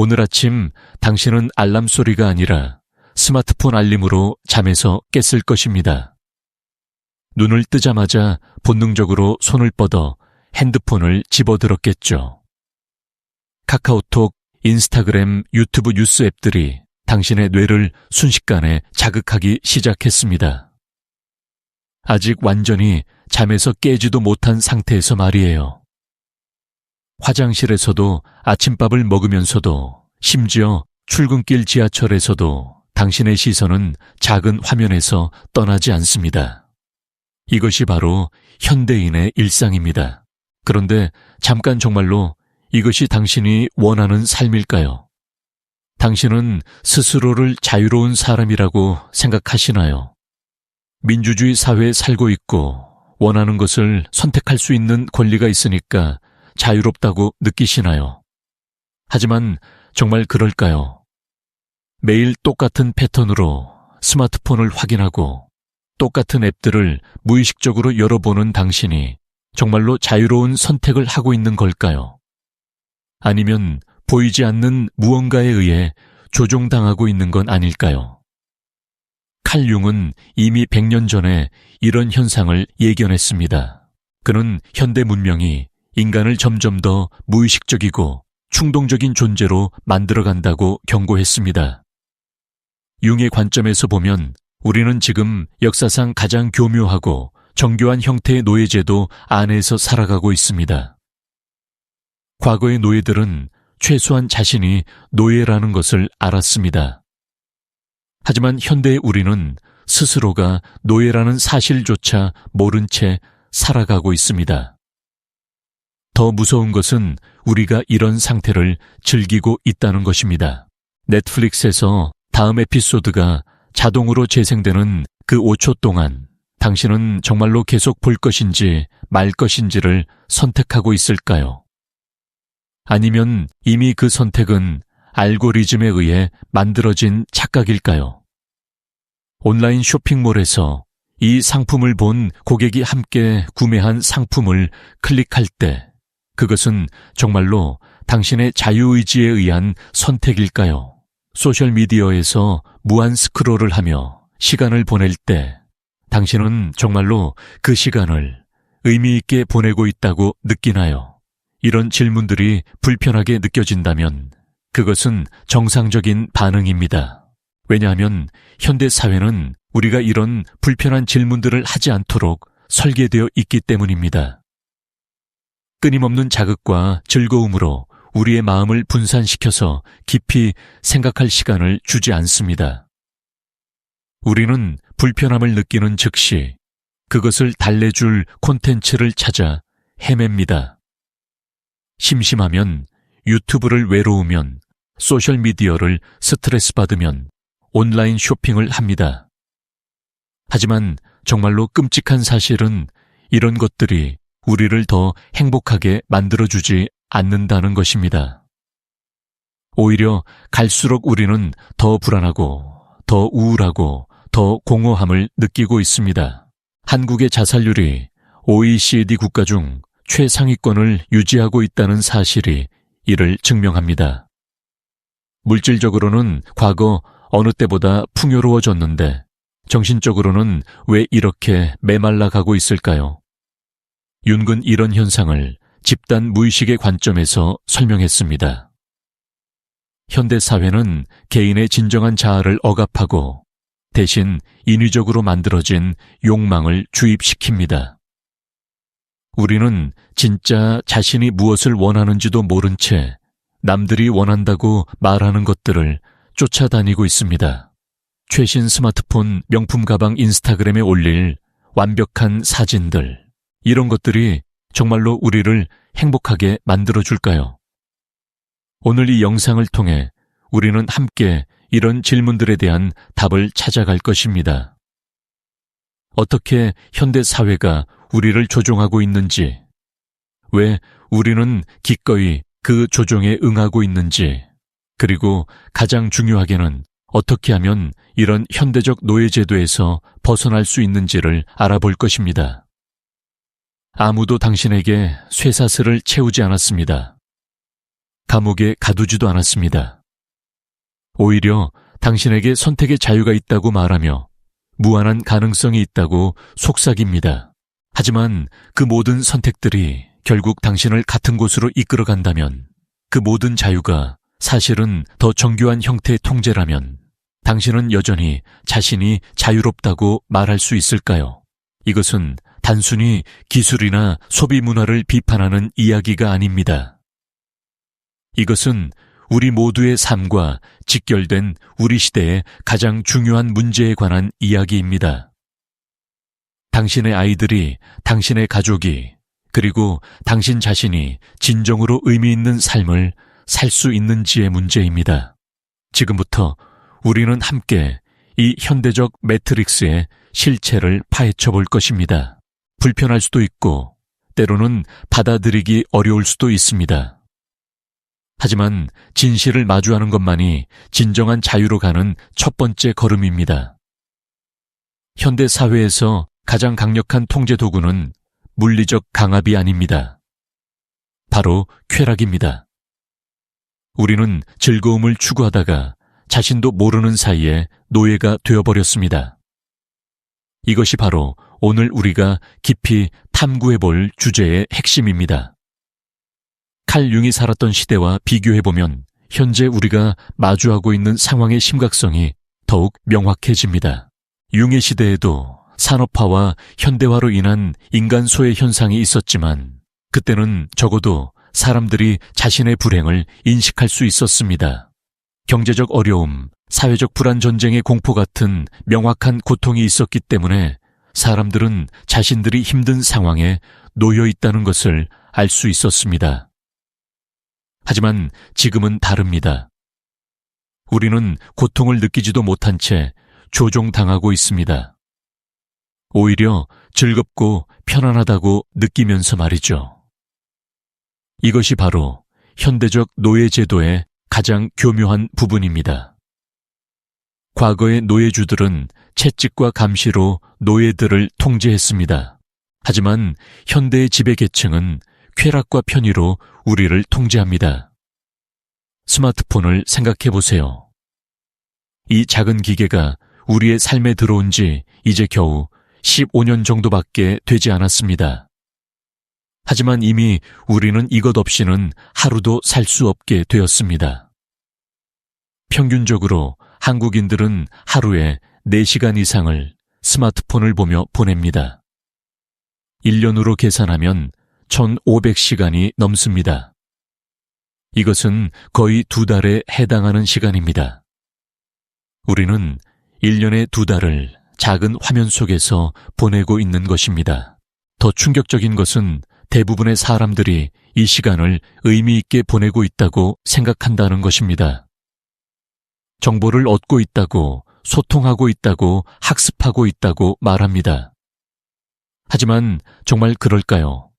오늘 아침 당신은 알람 소리가 아니라 스마트폰 알림으로 잠에서 깼을 것입니다. 눈을 뜨자마자 본능적으로 손을 뻗어 핸드폰을 집어들었겠죠. 카카오톡, 인스타그램, 유튜브 뉴스 앱들이 당신의 뇌를 순식간에 자극하기 시작했습니다. 아직 완전히 잠에서 깨지도 못한 상태에서 말이에요. 화장실에서도 아침밥을 먹으면서도 심지어 출근길 지하철에서도 당신의 시선은 작은 화면에서 떠나지 않습니다. 이것이 바로 현대인의 일상입니다. 그런데 잠깐 정말로 이것이 당신이 원하는 삶일까요? 당신은 스스로를 자유로운 사람이라고 생각하시나요? 민주주의 사회에 살고 있고 원하는 것을 선택할 수 있는 권리가 있으니까 자유롭다고 느끼시나요? 하지만 정말 그럴까요? 매일 똑같은 패턴으로 스마트폰을 확인하고 똑같은 앱들을 무의식적으로 열어보는 당신이 정말로 자유로운 선택을 하고 있는 걸까요? 아니면 보이지 않는 무언가에 의해 조종당하고 있는 건 아닐까요? 칼 융은 이미 100년 전에 이런 현상을 예견했습니다. 그는 현대 문명이 인간을 점점 더 무의식적이고 충동적인 존재로 만들어간다고 경고했습니다. 융의 관점에서 보면 우리는 지금 역사상 가장 교묘하고 정교한 형태의 노예제도 안에서 살아가고 있습니다. 과거의 노예들은 최소한 자신이 노예라는 것을 알았습니다. 하지만 현대의 우리는 스스로가 노예라는 사실조차 모른 채 살아가고 있습니다. 더 무서운 것은 우리가 이런 상태를 즐기고 있다는 것입니다. 넷플릭스에서 다음 에피소드가 자동으로 재생되는 그 5초 동안 당신은 정말로 계속 볼 것인지 말 것인지를 선택하고 있을까요? 아니면 이미 그 선택은 알고리즘에 의해 만들어진 착각일까요? 온라인 쇼핑몰에서 이 상품을 본 고객이 함께 구매한 상품을 클릭할 때 그것은 정말로 당신의 자유의지에 의한 선택일까요? 소셜미디어에서 무한 스크롤을 하며 시간을 보낼 때 당신은 정말로 그 시간을 의미 있게 보내고 있다고 느끼나요? 이런 질문들이 불편하게 느껴진다면 그것은 정상적인 반응입니다. 왜냐하면 현대 사회는 우리가 이런 불편한 질문들을 하지 않도록 설계되어 있기 때문입니다. 끊임없는 자극과 즐거움으로 우리의 마음을 분산시켜서 깊이 생각할 시간을 주지 않습니다. 우리는 불편함을 느끼는 즉시 그것을 달래줄 콘텐츠를 찾아 헤맵니다. 심심하면, 유튜브를 외로우면, 소셜미디어를 스트레스 받으면 온라인 쇼핑을 합니다. 하지만 정말로 끔찍한 사실은 이런 것들이 우리를 더 행복하게 만들어주지 않는다는 것입니다. 오히려 갈수록 우리는 더 불안하고, 더 우울하고, 더 공허함을 느끼고 있습니다. 한국의 자살률이 OECD 국가 중 최상위권을 유지하고 있다는 사실이 이를 증명합니다. 물질적으로는 과거 어느 때보다 풍요로워졌는데 정신적으로는 왜 이렇게 메말라 가고 있을까요? 윤은 이런 현상을 집단 무의식의 관점에서 설명했습니다. 현대 사회는 개인의 진정한 자아를 억압하고 대신 인위적으로 만들어진 욕망을 주입시킵니다. 우리는 진짜 자신이 무엇을 원하는지도 모른 채 남들이 원한다고 말하는 것들을 쫓아다니고 있습니다. 최신 스마트폰 명품 가방 인스타그램에 올릴 완벽한 사진들, 이런 것들이 정말로 우리를 행복하게 만들어줄까요? 오늘 이 영상을 통해 우리는 함께 이런 질문들에 대한 답을 찾아갈 것입니다. 어떻게 현대 사회가 우리를 조종하고 있는지, 왜 우리는 기꺼이 그 조종에 응하고 있는지, 그리고 가장 중요하게는 어떻게 하면 이런 현대적 노예제도에서 벗어날 수 있는지를 알아볼 것입니다. 아무도 당신에게 쇠사슬을 채우지 않았습니다. 감옥에 가두지도 않았습니다. 오히려 당신에게 선택의 자유가 있다고 말하며 무한한 가능성이 있다고 속삭입니다. 하지만 그 모든 선택들이 결국 당신을 같은 곳으로 이끌어간다면, 그 모든 자유가 사실은 더 정교한 형태의 통제라면 당신은 여전히 자신이 자유롭다고 말할 수 있을까요? 이것은 단순히 기술이나 소비 문화를 비판하는 이야기가 아닙니다. 이것은 우리 모두의 삶과 직결된 우리 시대의 가장 중요한 문제에 관한 이야기입니다. 당신의 아이들이, 당신의 가족이, 그리고 당신 자신이 진정으로 의미 있는 삶을 살 수 있는지의 문제입니다. 지금부터 우리는 함께 이 현대적 매트릭스의 실체를 파헤쳐 볼 것입니다. 불편할 수도 있고 때로는 받아들이기 어려울 수도 있습니다. 하지만 진실을 마주하는 것만이 진정한 자유로 가는 첫 번째 걸음입니다. 현대 사회에서 가장 강력한 통제 도구는 물리적 강압이 아닙니다. 바로 쾌락입니다. 우리는 즐거움을 추구하다가 자신도 모르는 사이에 노예가 되어버렸습니다. 이것이 바로 오늘 우리가 깊이 탐구해볼 주제의 핵심입니다. 칼 융이 살았던 시대와 비교해보면 현재 우리가 마주하고 있는 상황의 심각성이 더욱 명확해집니다. 융의 시대에도 산업화와 현대화로 인한 인간 소외 현상이 있었지만 그때는 적어도 사람들이 자신의 불행을 인식할 수 있었습니다. 경제적 어려움, 사회적 불안, 전쟁의 공포 같은 명확한 고통이 있었기 때문에 사람들은 자신들이 힘든 상황에 놓여 있다는 것을 알 수 있었습니다. 하지만 지금은 다릅니다. 우리는 고통을 느끼지도 못한 채 조종당하고 있습니다. 오히려 즐겁고 편안하다고 느끼면서 말이죠. 이것이 바로 현대적 노예제도의 가장 교묘한 부분입니다. 과거의 노예주들은 채찍과 감시로 노예들을 통제했습니다. 하지만 현대의 지배계층은 쾌락과 편의로 우리를 통제합니다. 스마트폰을 생각해 보세요. 이 작은 기계가 우리의 삶에 들어온 지 이제 겨우 15년 정도밖에 되지 않았습니다. 하지만 이미 우리는 이것 없이는 하루도 살 수 없게 되었습니다. 평균적으로 한국인들은 하루에 4시간 이상을 스마트폰을 보며 보냅니다. 1년으로 계산하면 1,500시간이 넘습니다. 이것은 거의 2달에 해당하는 시간입니다. 우리는 1년에 2달을 작은 화면 속에서 보내고 있는 것입니다. 더 충격적인 것은 대부분의 사람들이 이 시간을 의미 있게 보내고 있다고 생각한다는 것입니다. 정보를 얻고 있다고, 소통하고 있다고, 학습하고 있다고 말합니다. 하지만 정말 그럴까요?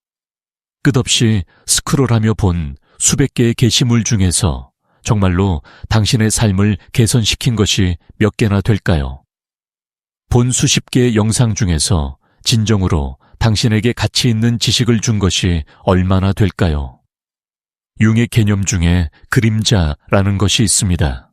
끝없이 스크롤하며 본 수백 개의 게시물 중에서 정말로 당신의 삶을 개선시킨 것이 몇 개나 될까요? 본 수십 개의 영상 중에서 진정으로 당신에게 가치 있는 지식을 준 것이 얼마나 될까요? 융의 개념 중에 그림자라는 것이 있습니다.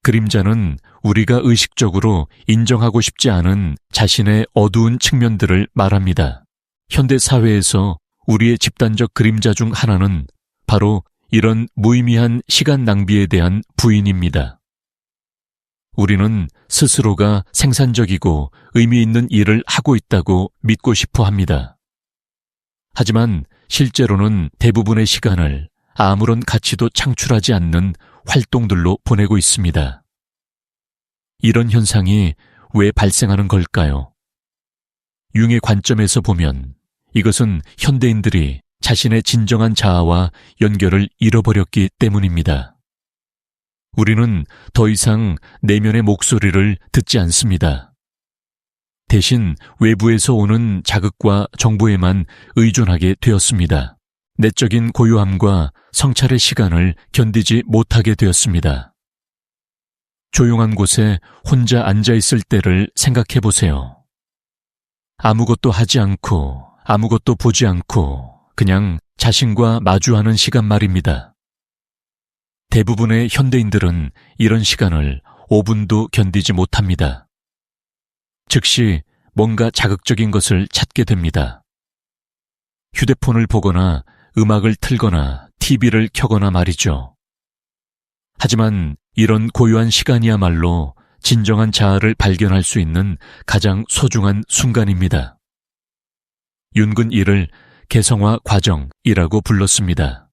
그림자는 우리가 의식적으로 인정하고 싶지 않은 자신의 어두운 측면들을 말합니다. 현대 사회에서 우리의 집단적 그림자 중 하나는 바로 이런 무의미한 시간 낭비에 대한 부인입니다. 우리는 스스로가 생산적이고 의미 있는 일을 하고 있다고 믿고 싶어 합니다. 하지만 실제로는 대부분의 시간을 아무런 가치도 창출하지 않는 활동들로 보내고 있습니다. 이런 현상이 왜 발생하는 걸까요? 융의 관점에서 보면 이것은 현대인들이 자신의 진정한 자아와 연결을 잃어버렸기 때문입니다. 우리는 더 이상 내면의 목소리를 듣지 않습니다. 대신 외부에서 오는 자극과 정보에만 의존하게 되었습니다. 내적인 고요함과 성찰의 시간을 견디지 못하게 되었습니다. 조용한 곳에 혼자 앉아있을 때를 생각해 보세요. 아무것도 하지 않고 아무것도 보지 않고 그냥 자신과 마주하는 시간 말입니다. 대부분의 현대인들은 이런 시간을 5분도 견디지 못합니다. 즉시 뭔가 자극적인 것을 찾게 됩니다. 휴대폰을 보거나 음악을 틀거나 TV를 켜거나 말이죠. 하지만 이런 고요한 시간이야말로 진정한 자아를 발견할 수 있는 가장 소중한 순간입니다. 윤근 이를 개성화 과정이라고 불렀습니다.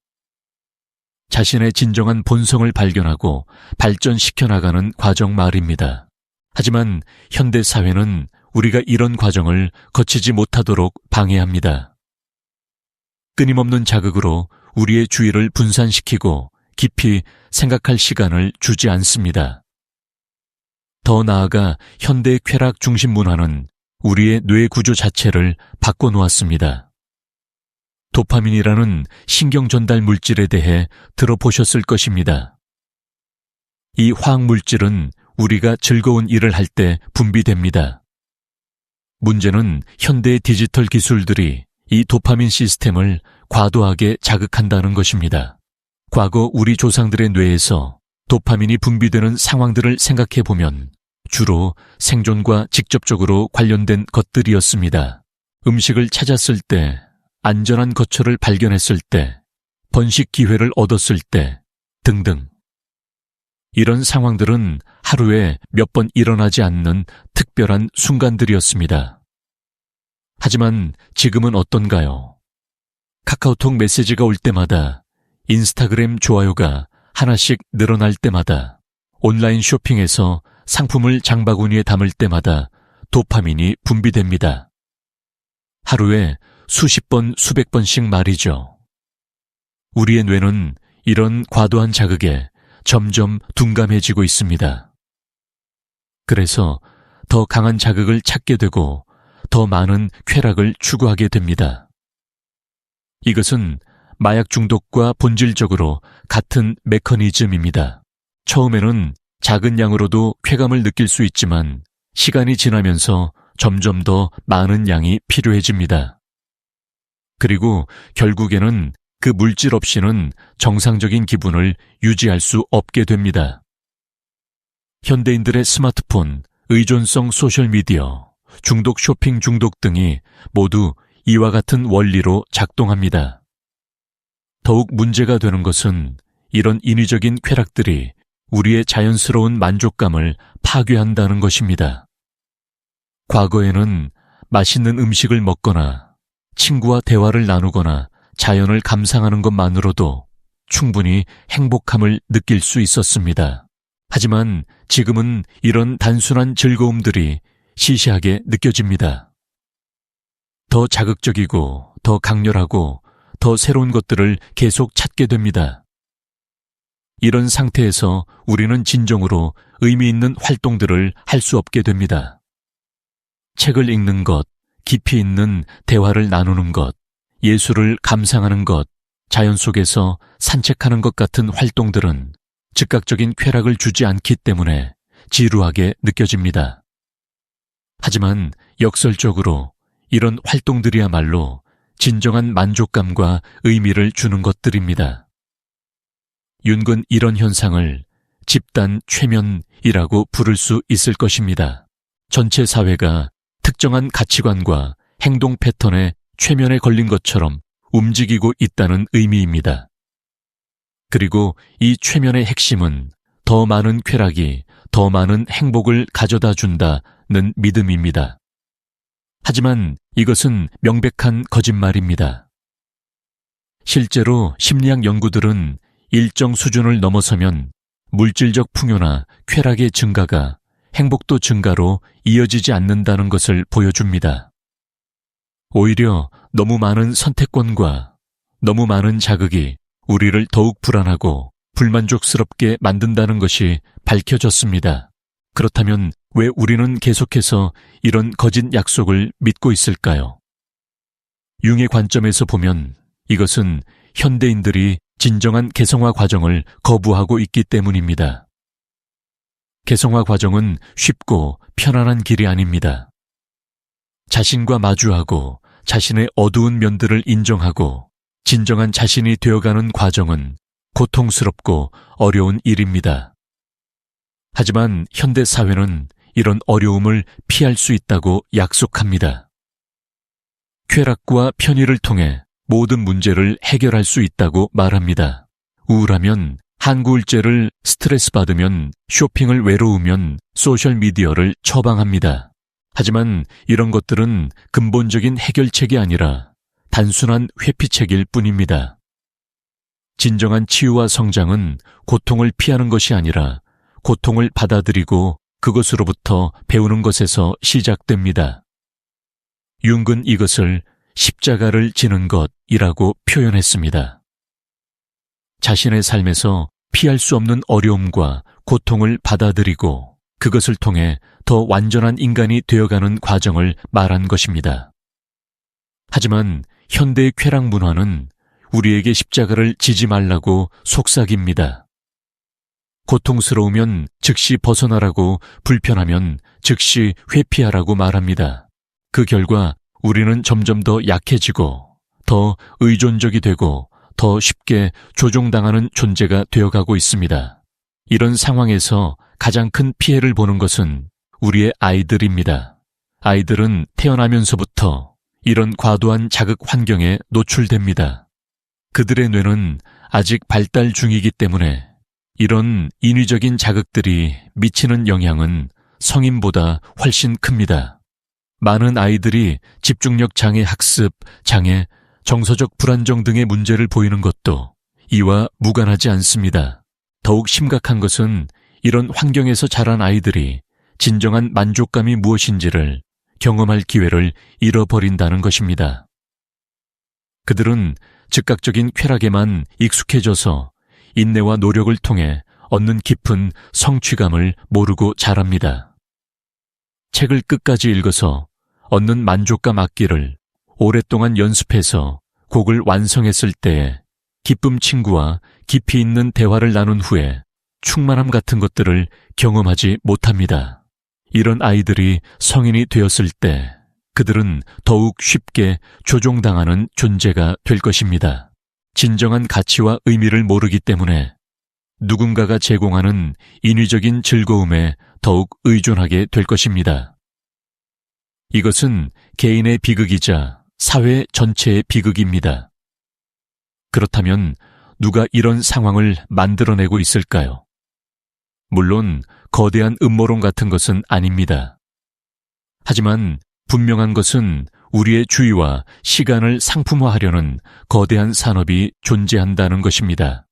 자신의 진정한 본성을 발견하고 발전시켜 나가는 과정 말입니다. 하지만 현대 사회는 우리가 이런 과정을 거치지 못하도록 방해합니다. 끊임없는 자극으로 우리의 주의를 분산시키고 깊이 생각할 시간을 주지 않습니다. 더 나아가 현대 쾌락 중심 문화는 우리의 뇌 구조 자체를 바꿔놓았습니다. 도파민이라는 신경 전달 물질에 대해 들어보셨을 것입니다. 이 화학 물질은 우리가 즐거운 일을 할 때 분비됩니다. 문제는 현대의 디지털 기술들이 이 도파민 시스템을 과도하게 자극한다는 것입니다. 과거 우리 조상들의 뇌에서 도파민이 분비되는 상황들을 생각해 보면 주로 생존과 직접적으로 관련된 것들이었습니다. 음식을 찾았을 때, 안전한 거처를 발견했을 때, 번식 기회를 얻었을 때 등등. 이런 상황들은 하루에 몇 번 일어나지 않는 특별한 순간들이었습니다. 하지만 지금은 어떤가요? 카카오톡 메시지가 올 때마다, 인스타그램 좋아요가 하나씩 늘어날 때마다, 온라인 쇼핑에서 상품을 장바구니에 담을 때마다 도파민이 분비됩니다. 하루에 수십 번, 수백 번씩 말이죠. 우리의 뇌는 이런 과도한 자극에 점점 둔감해지고 있습니다. 그래서 더 강한 자극을 찾게 되고 더 많은 쾌락을 추구하게 됩니다. 이것은 마약 중독과 본질적으로 같은 메커니즘입니다. 처음에는 작은 양으로도 쾌감을 느낄 수 있지만 시간이 지나면서 점점 더 많은 양이 필요해집니다. 그리고 결국에는 그 물질 없이는 정상적인 기분을 유지할 수 없게 됩니다. 현대인들의 스마트폰, 의존성 소셜미디어, 중독 쇼핑 중독 등이 모두 이와 같은 원리로 작동합니다. 더욱 문제가 되는 것은 이런 인위적인 쾌락들이 우리의 자연스러운 만족감을 파괴한다는 것입니다. 과거에는 맛있는 음식을 먹거나 친구와 대화를 나누거나 자연을 감상하는 것만으로도 충분히 행복함을 느낄 수 있었습니다. 하지만 지금은 이런 단순한 즐거움들이 시시하게 느껴집니다. 더 자극적이고 더 강렬하고 더 새로운 것들을 계속 찾게 됩니다. 이런 상태에서 우리는 진정으로 의미 있는 활동들을 할 수 없게 됩니다. 책을 읽는 것, 깊이 있는 대화를 나누는 것, 예술을 감상하는 것, 자연 속에서 산책하는 것 같은 활동들은 즉각적인 쾌락을 주지 않기 때문에 지루하게 느껴집니다. 하지만 역설적으로 이런 활동들이야말로 진정한 만족감과 의미를 주는 것들입니다. 윤근 이런 현상을 집단 최면이라고 부를 수 있을 것입니다. 전체 사회가 특정한 가치관과 행동 패턴의 최면에 걸린 것처럼 움직이고 있다는 의미입니다. 그리고 이 최면의 핵심은 더 많은 쾌락이 더 많은 행복을 가져다 준다는 믿음입니다. 하지만 이것은 명백한 거짓말입니다. 실제로 심리학 연구들은 일정 수준을 넘어서면 물질적 풍요나 쾌락의 증가가 행복도 증가로 이어지지 않는다는 것을 보여줍니다. 오히려 너무 많은 선택권과 너무 많은 자극이 우리를 더욱 불안하고 불만족스럽게 만든다는 것이 밝혀졌습니다. 그렇다면 왜 우리는 계속해서 이런 거짓 약속을 믿고 있을까요? 융의 관점에서 보면 이것은 현대인들이 진정한 개성화 과정을 거부하고 있기 때문입니다. 개성화 과정은 쉽고 편안한 길이 아닙니다. 자신과 마주하고 자신의 어두운 면들을 인정하고 진정한 자신이 되어가는 과정은 고통스럽고 어려운 일입니다. 하지만 현대 사회는 이런 어려움을 피할 수 있다고 약속합니다. 쾌락과 편의를 통해 모든 문제를 해결할 수 있다고 말합니다. 우울하면 한구울제를, 스트레스 받으면 쇼핑을, 외로우면 소셜미디어를 처방합니다. 하지만 이런 것들은 근본적인 해결책이 아니라 단순한 회피책일 뿐입니다. 진정한 치유와 성장은 고통을 피하는 것이 아니라 고통을 받아들이고 그것으로부터 배우는 것에서 시작됩니다. 융은 이것을 십자가를 지는 것이라고 표현했습니다. 자신의 삶에서 피할 수 없는 어려움과 고통을 받아들이고 그것을 통해 더 완전한 인간이 되어가는 과정을 말한 것입니다. 하지만 현대의 쾌락 문화는 우리에게 십자가를 지지 말라고 속삭입니다. 고통스러우면 즉시 벗어나라고, 불편하면 즉시 회피하라고 말합니다. 그 결과 우리는 점점 더 약해지고 더 의존적이 되고 더 쉽게 조종당하는 존재가 되어가고 있습니다. 이런 상황에서 가장 큰 피해를 보는 것은 우리의 아이들입니다. 아이들은 태어나면서부터 이런 과도한 자극 환경에 노출됩니다. 그들의 뇌는 아직 발달 중이기 때문에 이런 인위적인 자극들이 미치는 영향은 성인보다 훨씬 큽니다. 많은 아이들이 집중력 장애, 학습 장애, 정서적 불안정 등의 문제를 보이는 것도 이와 무관하지 않습니다. 더욱 심각한 것은 이런 환경에서 자란 아이들이 진정한 만족감이 무엇인지를 경험할 기회를 잃어버린다는 것입니다. 그들은 즉각적인 쾌락에만 익숙해져서 인내와 노력을 통해 얻는 깊은 성취감을 모르고 자랍니다. 책을 끝까지 읽어서 얻는 만족감 악기를 오랫동안 연습해서 곡을 완성했을 때에 기쁨, 친구와 깊이 있는 대화를 나눈 후에 충만함 같은 것들을 경험하지 못합니다. 이런 아이들이 성인이 되었을 때 그들은 더욱 쉽게 조종당하는 존재가 될 것입니다. 진정한 가치와 의미를 모르기 때문에 누군가가 제공하는 인위적인 즐거움에 더욱 의존하게 될 것입니다. 이것은 개인의 비극이자 사회 전체의 비극입니다. 그렇다면 누가 이런 상황을 만들어내고 있을까요? 물론 거대한 음모론 같은 것은 아닙니다. 하지만 분명한 것은 우리의 주의와 시간을 상품화하려는 거대한 산업이 존재한다는 것입니다.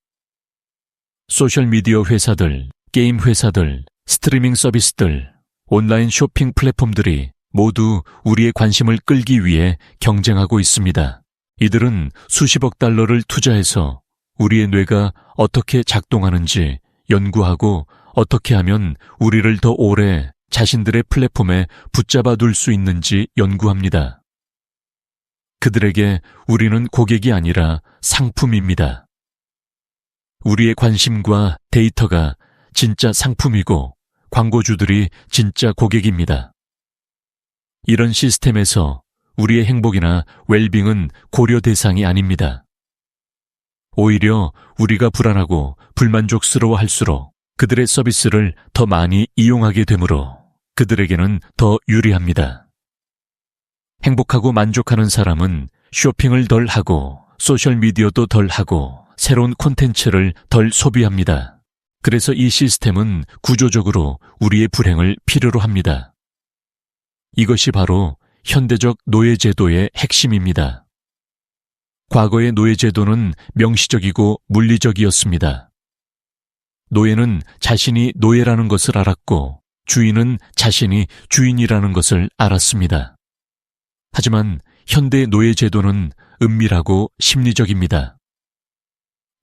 소셜미디어 회사들, 게임 회사들, 스트리밍 서비스들, 온라인 쇼핑 플랫폼들이 모두 우리의 관심을 끌기 위해 경쟁하고 있습니다. 이들은 수십억 달러를 투자해서 우리의 뇌가 어떻게 작동하는지 연구하고 어떻게 하면 우리를 더 오래 자신들의 플랫폼에 붙잡아 둘 수 있는지 연구합니다. 그들에게 우리는 고객이 아니라 상품입니다. 우리의 관심과 데이터가 진짜 상품이고 광고주들이 진짜 고객입니다. 이런 시스템에서 우리의 행복이나 웰빙은 고려 대상이 아닙니다. 오히려 우리가 불안하고 불만족스러워할수록 그들의 서비스를 더 많이 이용하게 되므로 그들에게는 더 유리합니다. 행복하고 만족하는 사람은 쇼핑을 덜 하고 소셜미디어도 덜 하고 새로운 콘텐츠를 덜 소비합니다. 그래서 이 시스템은 구조적으로 우리의 불행을 필요로 합니다. 이것이 바로 현대적 노예제도의 핵심입니다. 과거의 노예제도는 명시적이고 물리적이었습니다. 노예는 자신이 노예라는 것을 알았고 주인은 자신이 주인이라는 것을 알았습니다. 하지만 현대의 노예제도는 은밀하고 심리적입니다.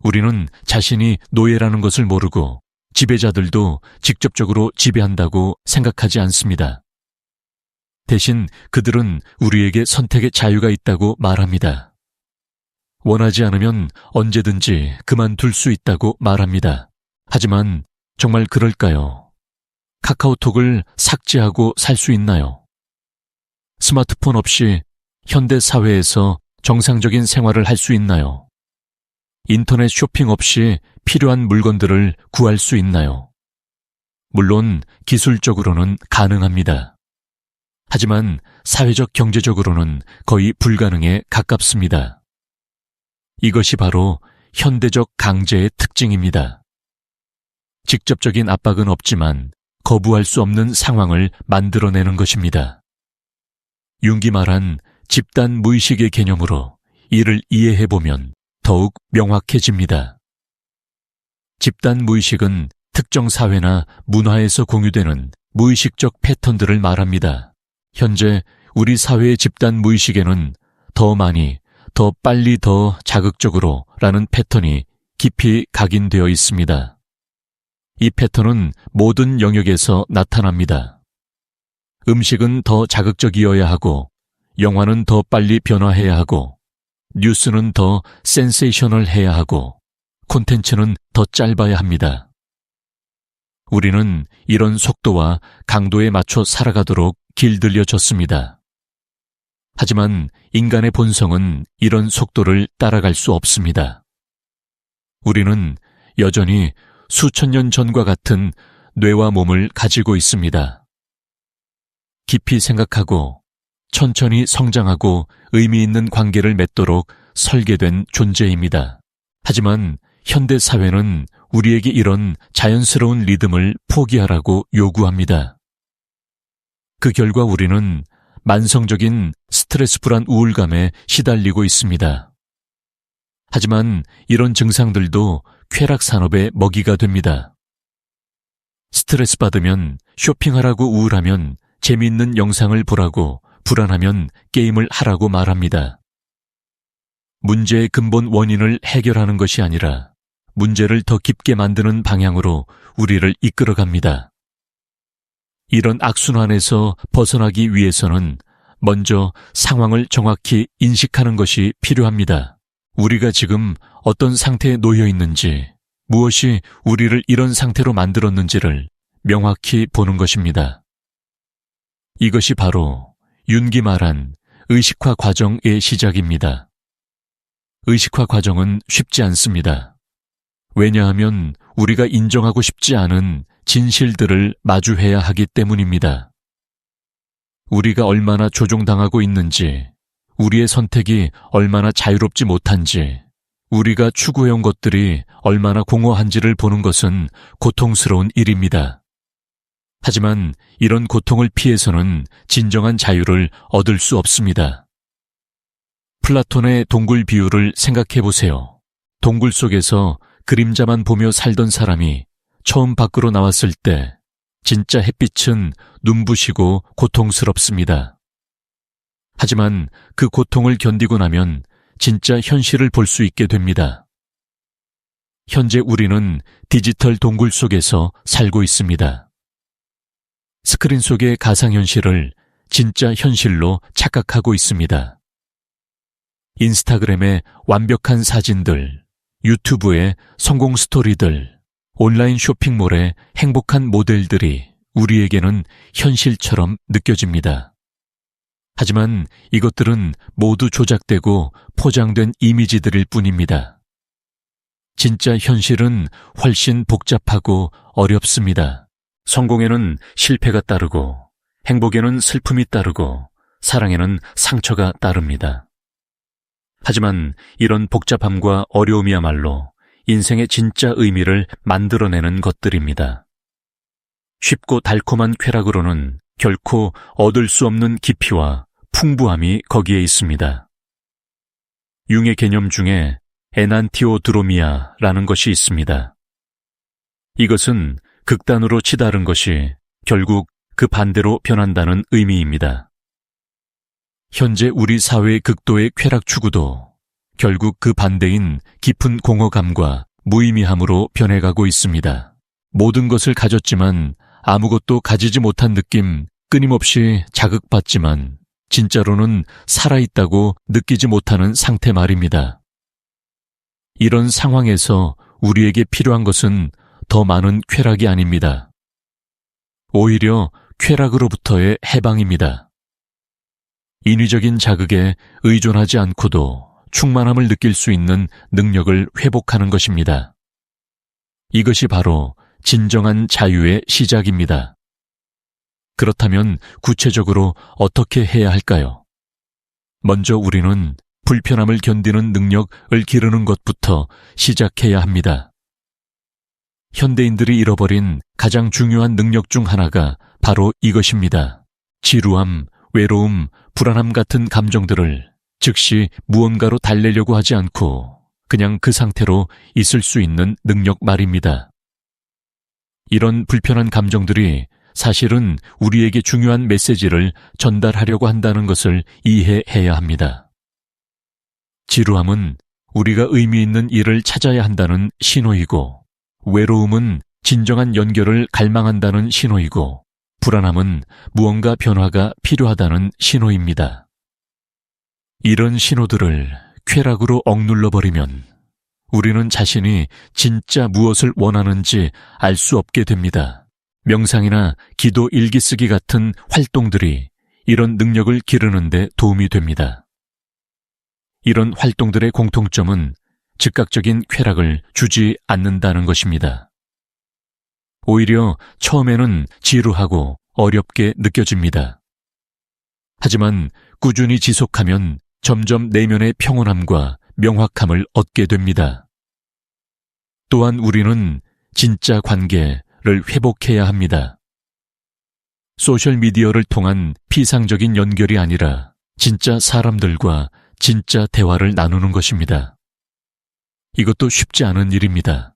우리는 자신이 노예라는 것을 모르고 지배자들도 직접적으로 지배한다고 생각하지 않습니다. 대신 그들은 우리에게 선택의 자유가 있다고 말합니다. 원하지 않으면 언제든지 그만둘 수 있다고 말합니다. 하지만 정말 그럴까요? 카카오톡을 삭제하고 살 수 있나요? 스마트폰 없이 현대 사회에서 정상적인 생활을 할 수 있나요? 인터넷 쇼핑 없이 필요한 물건들을 구할 수 있나요? 물론 기술적으로는 가능합니다. 하지만 사회적 경제적으로는 거의 불가능에 가깝습니다. 이것이 바로 현대적 강제의 특징입니다. 직접적인 압박은 없지만 거부할 수 없는 상황을 만들어내는 것입니다. 융기 말한 집단 무의식의 개념으로 이를 이해해보면 더욱 명확해집니다. 집단 무의식은 특정 사회나 문화에서 공유되는 무의식적 패턴들을 말합니다. 현재 우리 사회의 집단 무의식에는 더 많이, 더 빨리, 더 자극적으로 라는 패턴이 깊이 각인되어 있습니다. 이 패턴은 모든 영역에서 나타납니다. 음식은 더 자극적이어야 하고, 영화는 더 빨리 변화해야 하고, 뉴스는 더 센세이셔널해야 하고, 콘텐츠는 더 짧아야 합니다. 우리는 이런 속도와 강도에 맞춰 살아가도록 길들여졌습니다. 하지만 인간의 본성은 이런 속도를 따라갈 수 없습니다. 우리는 여전히 수천 년 전과 같은 뇌와 몸을 가지고 있습니다. 깊이 생각하고 천천히 성장하고 의미 있는 관계를 맺도록 설계된 존재입니다. 하지만 현대 사회는 우리에게 이런 자연스러운 리듬을 포기하라고 요구합니다. 그 결과 우리는 만성적인 스트레스 불안 우울감에 시달리고 있습니다. 하지만 이런 증상들도 쾌락 산업의 먹이가 됩니다. 스트레스 받으면 쇼핑하라고 우울하면 재미있는 영상을 보라고 불안하면 게임을 하라고 말합니다. 문제의 근본 원인을 해결하는 것이 아니라 문제를 더 깊게 만드는 방향으로 우리를 이끌어갑니다. 이런 악순환에서 벗어나기 위해서는 먼저 상황을 정확히 인식하는 것이 필요합니다. 우리가 지금 어떤 상태에 놓여 있는지, 무엇이 우리를 이런 상태로 만들었는지를 명확히 보는 것입니다. 이것이 바로 윤기 말한 의식화 과정의 시작입니다. 의식화 과정은 쉽지 않습니다. 왜냐하면 우리가 인정하고 싶지 않은 진실들을 마주해야 하기 때문입니다. 우리가 얼마나 조종당하고 있는지, 우리의 선택이 얼마나 자유롭지 못한지, 우리가 추구해온 것들이 얼마나 공허한지를 보는 것은 고통스러운 일입니다. 하지만 이런 고통을 피해서는 진정한 자유를 얻을 수 없습니다. 플라톤의 동굴 비유를 생각해 보세요. 동굴 속에서 그림자만 보며 살던 사람이 처음 밖으로 나왔을 때 진짜 햇빛은 눈부시고 고통스럽습니다. 하지만 그 고통을 견디고 나면 진짜 현실을 볼 수 있게 됩니다. 현재 우리는 디지털 동굴 속에서 살고 있습니다. 스크린 속의 가상현실을 진짜 현실로 착각하고 있습니다. 인스타그램의 완벽한 사진들, 유튜브의 성공 스토리들, 온라인 쇼핑몰의 행복한 모델들이 우리에게는 현실처럼 느껴집니다. 하지만 이것들은 모두 조작되고 포장된 이미지들일 뿐입니다. 진짜 현실은 훨씬 복잡하고 어렵습니다. 성공에는 실패가 따르고, 행복에는 슬픔이 따르고, 사랑에는 상처가 따릅니다. 하지만 이런 복잡함과 어려움이야말로 인생의 진짜 의미를 만들어내는 것들입니다. 쉽고 달콤한 쾌락으로는 결코 얻을 수 없는 깊이와 풍부함이 거기에 있습니다. 융의 개념 중에 에난티오드로미아라는 것이 있습니다. 이것은 극단으로 치달은 것이 결국 그 반대로 변한다는 의미입니다. 현재 우리 사회의 극도의 쾌락 추구도 결국 그 반대인 깊은 공허감과 무의미함으로 변해가고 있습니다. 모든 것을 가졌지만 아무것도 가지지 못한 느낌, 끊임없이 자극받지만 진짜로는 살아있다고 느끼지 못하는 상태 말입니다. 이런 상황에서 우리에게 필요한 것은 더 많은 쾌락이 아닙니다. 오히려 쾌락으로부터의 해방입니다. 인위적인 자극에 의존하지 않고도 충만함을 느낄 수 있는 능력을 회복하는 것입니다. 이것이 바로 진정한 자유의 시작입니다. 그렇다면 구체적으로 어떻게 해야 할까요? 먼저 우리는 불편함을 견디는 능력을 기르는 것부터 시작해야 합니다. 현대인들이 잃어버린 가장 중요한 능력 중 하나가 바로 이것입니다. 지루함, 외로움, 불안함 같은 감정들을 즉시 무언가로 달래려고 하지 않고 그냥 그 상태로 있을 수 있는 능력 말입니다. 이런 불편한 감정들이 사실은 우리에게 중요한 메시지를 전달하려고 한다는 것을 이해해야 합니다. 지루함은 우리가 의미 있는 일을 찾아야 한다는 신호이고, 외로움은 진정한 연결을 갈망한다는 신호이고, 불안함은 무언가 변화가 필요하다는 신호입니다. 이런 신호들을 쾌락으로 억눌러버리면 우리는 자신이 진짜 무엇을 원하는지 알 수 없게 됩니다. 명상이나 기도 일기 쓰기 같은 활동들이 이런 능력을 기르는 데 도움이 됩니다. 이런 활동들의 공통점은 즉각적인 쾌락을 주지 않는다는 것입니다. 오히려 처음에는 지루하고 어렵게 느껴집니다. 하지만 꾸준히 지속하면 점점 내면의 평온함과 명확함을 얻게 됩니다. 또한 우리는 진짜 관계를 회복해야 합니다. 소셜미디어를 통한 피상적인 연결이 아니라 진짜 사람들과 진짜 대화를 나누는 것입니다. 이것도 쉽지 않은 일입니다.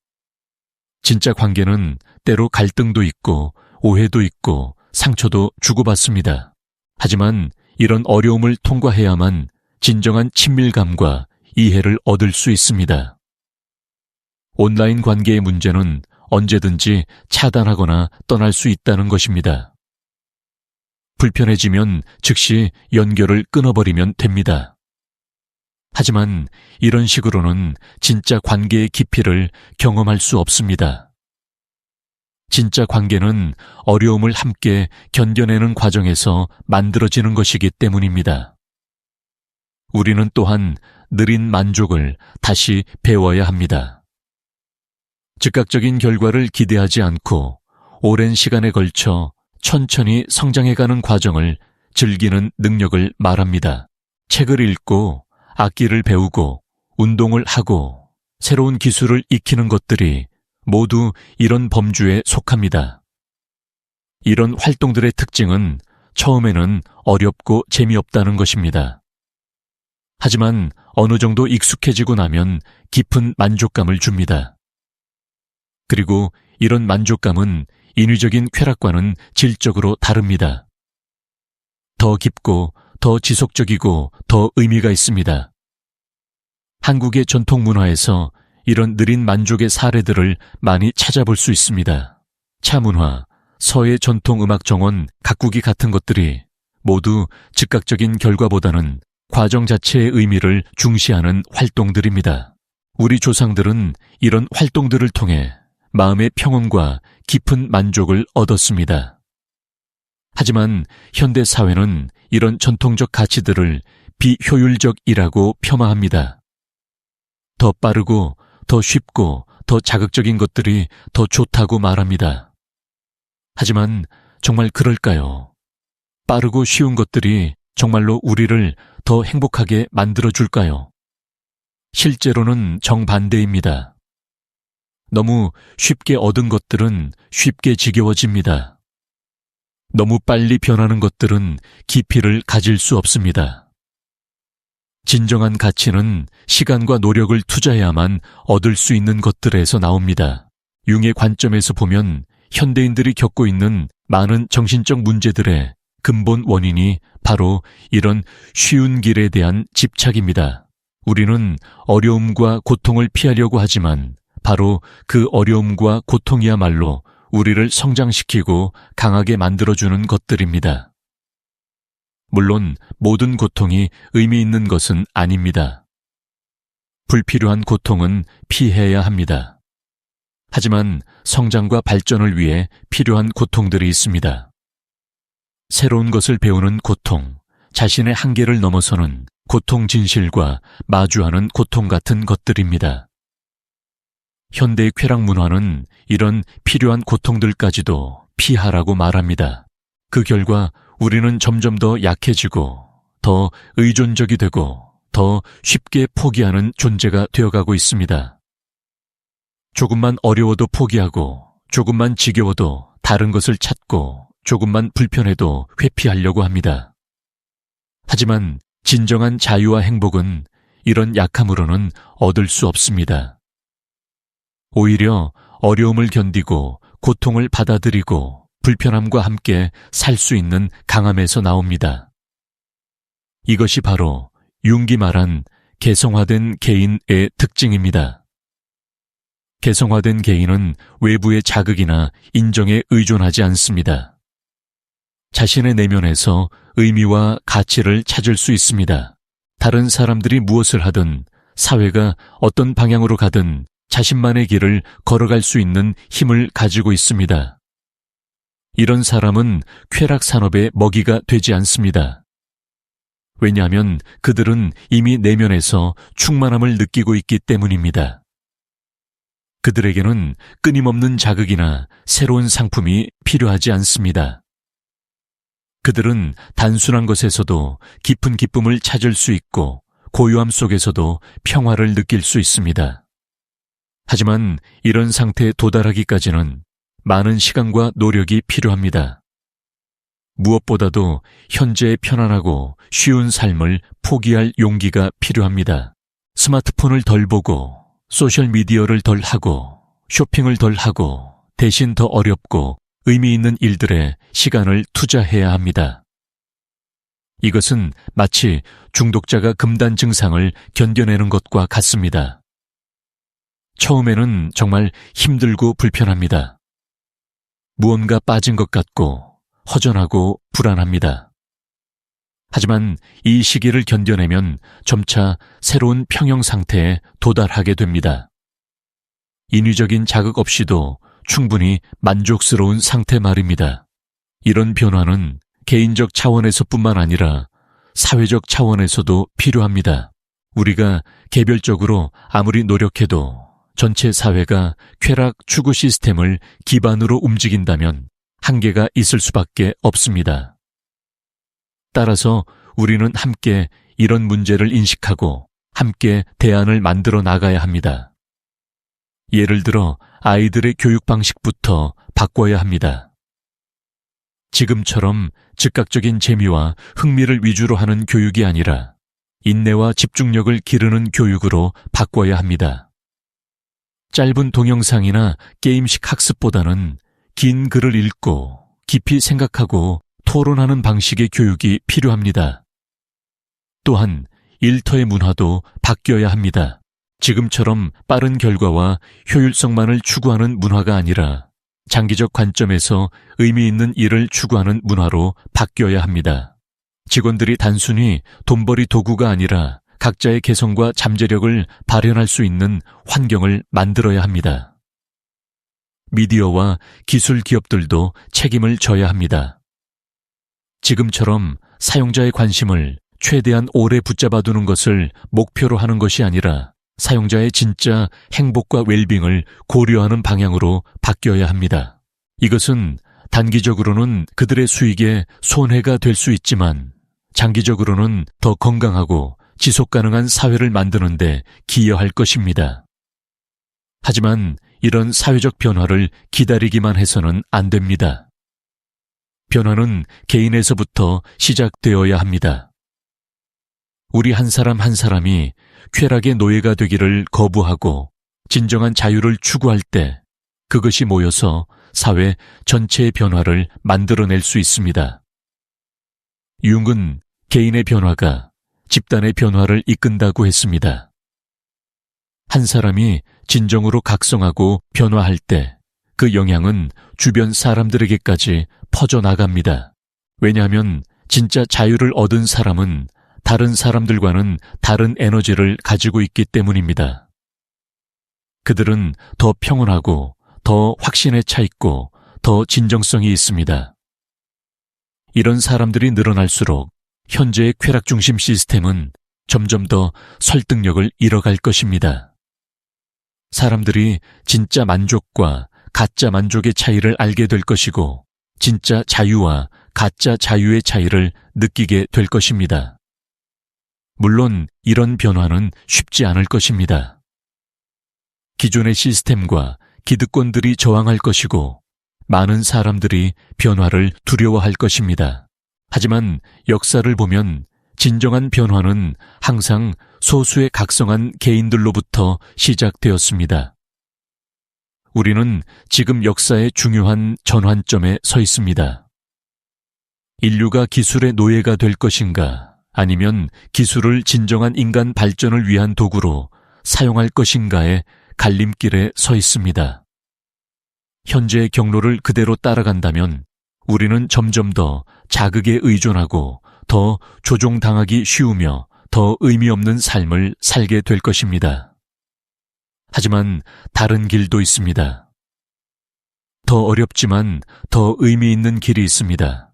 진짜 관계는 때로 갈등도 있고 오해도 있고 상처도 주고받습니다. 하지만 이런 어려움을 통과해야만 진정한 친밀감과 이해를 얻을 수 있습니다. 온라인 관계의 문제는 언제든지 차단하거나 떠날 수 있다는 것입니다. 불편해지면 즉시 연결을 끊어버리면 됩니다. 하지만 이런 식으로는 진짜 관계의 깊이를 경험할 수 없습니다. 진짜 관계는 어려움을 함께 견뎌내는 과정에서 만들어지는 것이기 때문입니다. 우리는 또한 느린 만족을 다시 배워야 합니다. 즉각적인 결과를 기대하지 않고 오랜 시간에 걸쳐 천천히 성장해가는 과정을 즐기는 능력을 말합니다. 책을 읽고 악기를 배우고 운동을 하고 새로운 기술을 익히는 것들이 모두 이런 범주에 속합니다. 이런 활동들의 특징은 처음에는 어렵고 재미없다는 것입니다. 하지만 어느 정도 익숙해지고 나면 깊은 만족감을 줍니다. 그리고 이런 만족감은 인위적인 쾌락과는 질적으로 다릅니다. 더 깊고 더 지속적이고 더 의미가 있습니다. 한국의 전통 문화에서 이런 느린 만족의 사례들을 많이 찾아볼 수 있습니다. 차문화, 서예 전통 음악 정원, 가꾸기 같은 것들이 모두 즉각적인 결과보다는 과정 자체의 의미를 중시하는 활동들입니다. 우리 조상들은 이런 활동들을 통해 마음의 평온과 깊은 만족을 얻었습니다. 하지만 현대 사회는 이런 전통적 가치들을 비효율적이라고 폄하합니다. 더 빠르고 더 쉽고 더 자극적인 것들이 더 좋다고 말합니다. 하지만 정말 그럴까요? 빠르고 쉬운 것들이 정말로 우리를 더 행복하게 만들어줄까요? 실제로는 정반대입니다. 너무 쉽게 얻은 것들은 쉽게 지겨워집니다. 너무 빨리 변하는 것들은 깊이를 가질 수 없습니다. 진정한 가치는 시간과 노력을 투자해야만 얻을 수 있는 것들에서 나옵니다. 융의 관점에서 보면 현대인들이 겪고 있는 많은 정신적 문제들의 근본 원인이 바로 이런 쉬운 길에 대한 집착입니다. 우리는 어려움과 고통을 피하려고 하지만 바로 그 어려움과 고통이야말로 우리를 성장시키고 강하게 만들어주는 것들입니다. 물론 모든 고통이 의미 있는 것은 아닙니다. 불필요한 고통은 피해야 합니다. 하지만 성장과 발전을 위해 필요한 고통들이 있습니다. 새로운 것을 배우는 고통, 자신의 한계를 넘어서는 고통 진실과 마주하는 고통 같은 것들입니다. 현대의 쾌락 문화는 이런 필요한 고통들까지도 피하라고 말합니다. 그 결과 우리는 점점 더 약해지고 더 의존적이 되고 더 쉽게 포기하는 존재가 되어가고 있습니다. 조금만 어려워도 포기하고 조금만 지겨워도 다른 것을 찾고 조금만 불편해도 회피하려고 합니다. 하지만 진정한 자유와 행복은 이런 약함으로는 얻을 수 없습니다. 오히려 어려움을 견디고 고통을 받아들이고 불편함과 함께 살 수 있는 강함에서 나옵니다. 이것이 바로 융기 말한 개성화된 개인의 특징입니다. 개성화된 개인은 외부의 자극이나 인정에 의존하지 않습니다. 자신의 내면에서 의미와 가치를 찾을 수 있습니다. 다른 사람들이 무엇을 하든 사회가 어떤 방향으로 가든 자신만의 길을 걸어갈 수 있는 힘을 가지고 있습니다. 이런 사람은 쾌락 산업의 먹이가 되지 않습니다. 왜냐하면 그들은 이미 내면에서 충만함을 느끼고 있기 때문입니다. 그들에게는 끊임없는 자극이나 새로운 상품이 필요하지 않습니다. 그들은 단순한 것에서도 깊은 기쁨을 찾을 수 있고 고요함 속에서도 평화를 느낄 수 있습니다. 하지만 이런 상태에 도달하기까지는 많은 시간과 노력이 필요합니다. 무엇보다도 현재의 편안하고 쉬운 삶을 포기할 용기가 필요합니다. 스마트폰을 덜 보고 소셜미디어를 덜 하고 쇼핑을 덜 하고 대신 더 어렵고 의미 있는 일들에 시간을 투자해야 합니다. 이것은 마치 중독자가 금단 증상을 견뎌내는 것과 같습니다. 처음에는 정말 힘들고 불편합니다. 무언가 빠진 것 같고 허전하고 불안합니다. 하지만 이 시기를 견뎌내면 점차 새로운 평형 상태에 도달하게 됩니다. 인위적인 자극 없이도 충분히 만족스러운 상태 말입니다. 이런 변화는 개인적 차원에서뿐만 아니라 사회적 차원에서도 필요합니다. 우리가 개별적으로 아무리 노력해도 전체 사회가 쾌락 추구 시스템을 기반으로 움직인다면 한계가 있을 수밖에 없습니다. 따라서 우리는 함께 이런 문제를 인식하고 함께 대안을 만들어 나가야 합니다. 예를 들어 아이들의 교육 방식부터 바꿔야 합니다. 지금처럼 즉각적인 재미와 흥미를 위주로 하는 교육이 아니라 인내와 집중력을 기르는 교육으로 바꿔야 합니다. 짧은 동영상이나 게임식 학습보다는 긴 글을 읽고 깊이 생각하고 토론하는 방식의 교육이 필요합니다. 또한 일터의 문화도 바뀌어야 합니다. 지금처럼 빠른 결과와 효율성만을 추구하는 문화가 아니라 장기적 관점에서 의미 있는 일을 추구하는 문화로 바뀌어야 합니다. 직원들이 단순히 돈벌이 도구가 아니라 각자의 개성과 잠재력을 발현할 수 있는 환경을 만들어야 합니다. 미디어와 기술 기업들도 책임을 져야 합니다. 지금처럼 사용자의 관심을 최대한 오래 붙잡아두는 것을 목표로 하는 것이 아니라 사용자의 진짜 행복과 웰빙을 고려하는 방향으로 바뀌어야 합니다. 이것은 단기적으로는 그들의 수익에 손해가 될 수 있지만 장기적으로는 더 건강하고 지속 가능한 사회를 만드는 데 기여할 것입니다. 하지만 이런 사회적 변화를 기다리기만 해서는 안 됩니다. 변화는 개인에서부터 시작되어야 합니다. 우리 한 사람 한 사람이 쾌락의 노예가 되기를 거부하고 진정한 자유를 추구할 때 그것이 모여서 사회 전체의 변화를 만들어낼 수 있습니다. 융은 개인의 변화가 집단의 변화를 이끈다고 했습니다. 한 사람이 진정으로 각성하고 변화할 때 그 영향은 주변 사람들에게까지 퍼져나갑니다. 왜냐하면 진짜 자유를 얻은 사람은 다른 사람들과는 다른 에너지를 가지고 있기 때문입니다. 그들은 더 평온하고 더 확신에 차 있고 더 진정성이 있습니다. 이런 사람들이 늘어날수록 현재의 쾌락 중심 시스템은 점점 더 설득력을 잃어갈 것입니다. 사람들이 진짜 만족과 가짜 만족의 차이를 알게 될 것이고, 진짜 자유와 가짜 자유의 차이를 느끼게 될 것입니다. 물론 이런 변화는 쉽지 않을 것입니다. 기존의 시스템과 기득권들이 저항할 것이고, 많은 사람들이 변화를 두려워할 것입니다. 하지만 역사를 보면 진정한 변화는 항상 소수의 각성한 개인들로부터 시작되었습니다. 우리는 지금 역사의 중요한 전환점에 서 있습니다. 인류가 기술의 노예가 될 것인가, 아니면 기술을 진정한 인간 발전을 위한 도구로 사용할 것인가의 갈림길에 서 있습니다. 현재의 경로를 그대로 따라간다면 우리는 점점 더 자극에 의존하고 더 조종당하기 쉬우며 더 의미 없는 삶을 살게 될 것입니다. 하지만 다른 길도 있습니다. 더 어렵지만 더 의미 있는 길이 있습니다.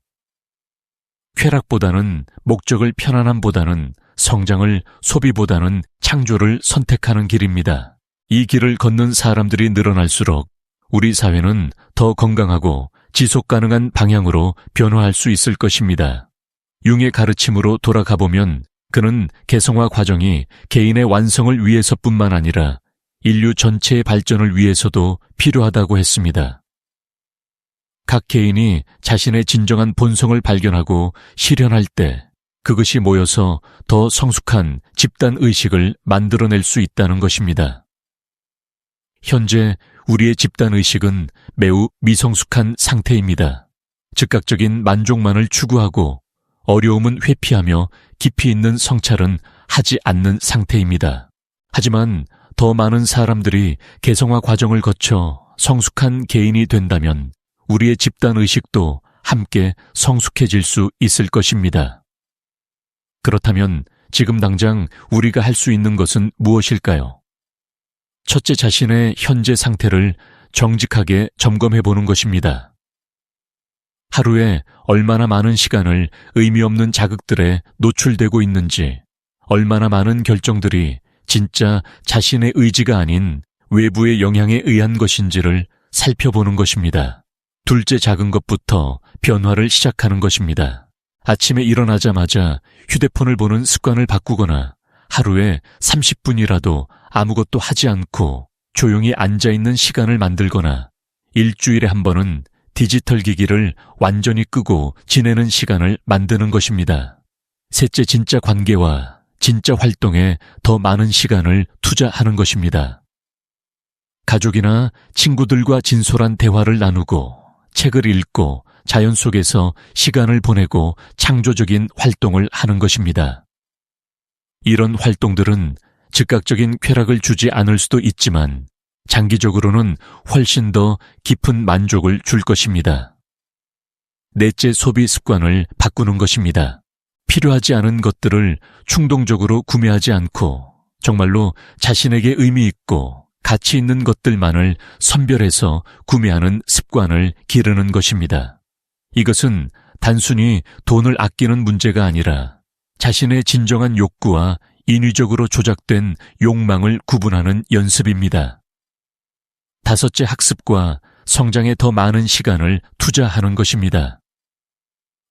쾌락보다는 목적을 편안함보다는 성장을 소비보다는 창조를 선택하는 길입니다. 이 길을 걷는 사람들이 늘어날수록 우리 사회는 더 건강하고 지속 가능한 방향으로 변화할 수 있을 것입니다. 융의 가르침으로 돌아가보면 그는 개성화 과정이 개인의 완성을 위해서뿐만 아니라 인류 전체의 발전을 위해서도 필요하다고 했습니다. 각 개인이 자신의 진정한 본성을 발견하고 실현할 때 그것이 모여서 더 성숙한 집단 의식을 만들어낼 수 있다는 것입니다. 현재 우리의 집단 의식은 매우 미성숙한 상태입니다. 즉각적인 만족만을 추구하고 어려움은 회피하며 깊이 있는 성찰은 하지 않는 상태입니다. 하지만 더 많은 사람들이 개성화 과정을 거쳐 성숙한 개인이 된다면 우리의 집단 의식도 함께 성숙해질 수 있을 것입니다. 그렇다면 지금 당장 우리가 할 수 있는 것은 무엇일까요? 첫째, 자신의 현재 상태를 정직하게 점검해 보는 것입니다. 하루에 얼마나 많은 시간을 의미 없는 자극들에 노출되고 있는지, 얼마나 많은 결정들이 진짜 자신의 의지가 아닌 외부의 영향에 의한 것인지를 살펴보는 것입니다. 둘째, 작은 것부터 변화를 시작하는 것입니다. 아침에 일어나자마자 휴대폰을 보는 습관을 바꾸거나 하루에 30분이라도 아무것도 하지 않고 조용히 앉아있는 시간을 만들거나 일주일에 한 번은 디지털 기기를 완전히 끄고 지내는 시간을 만드는 것입니다. 셋째, 진짜 관계와 진짜 활동에 더 많은 시간을 투자하는 것입니다. 가족이나 친구들과 진솔한 대화를 나누고 책을 읽고 자연 속에서 시간을 보내고 창조적인 활동을 하는 것입니다. 이런 활동들은 즉각적인 쾌락을 주지 않을 수도 있지만 장기적으로는 훨씬 더 깊은 만족을 줄 것입니다. 넷째, 소비 습관을 바꾸는 것입니다. 필요하지 않은 것들을 충동적으로 구매하지 않고 정말로 자신에게 의미 있고 가치 있는 것들만을 선별해서 구매하는 습관을 기르는 것입니다. 이것은 단순히 돈을 아끼는 문제가 아니라 자신의 진정한 욕구와 인위적으로 조작된 욕망을 구분하는 연습입니다. 다섯째, 학습과 성장에 더 많은 시간을 투자하는 것입니다.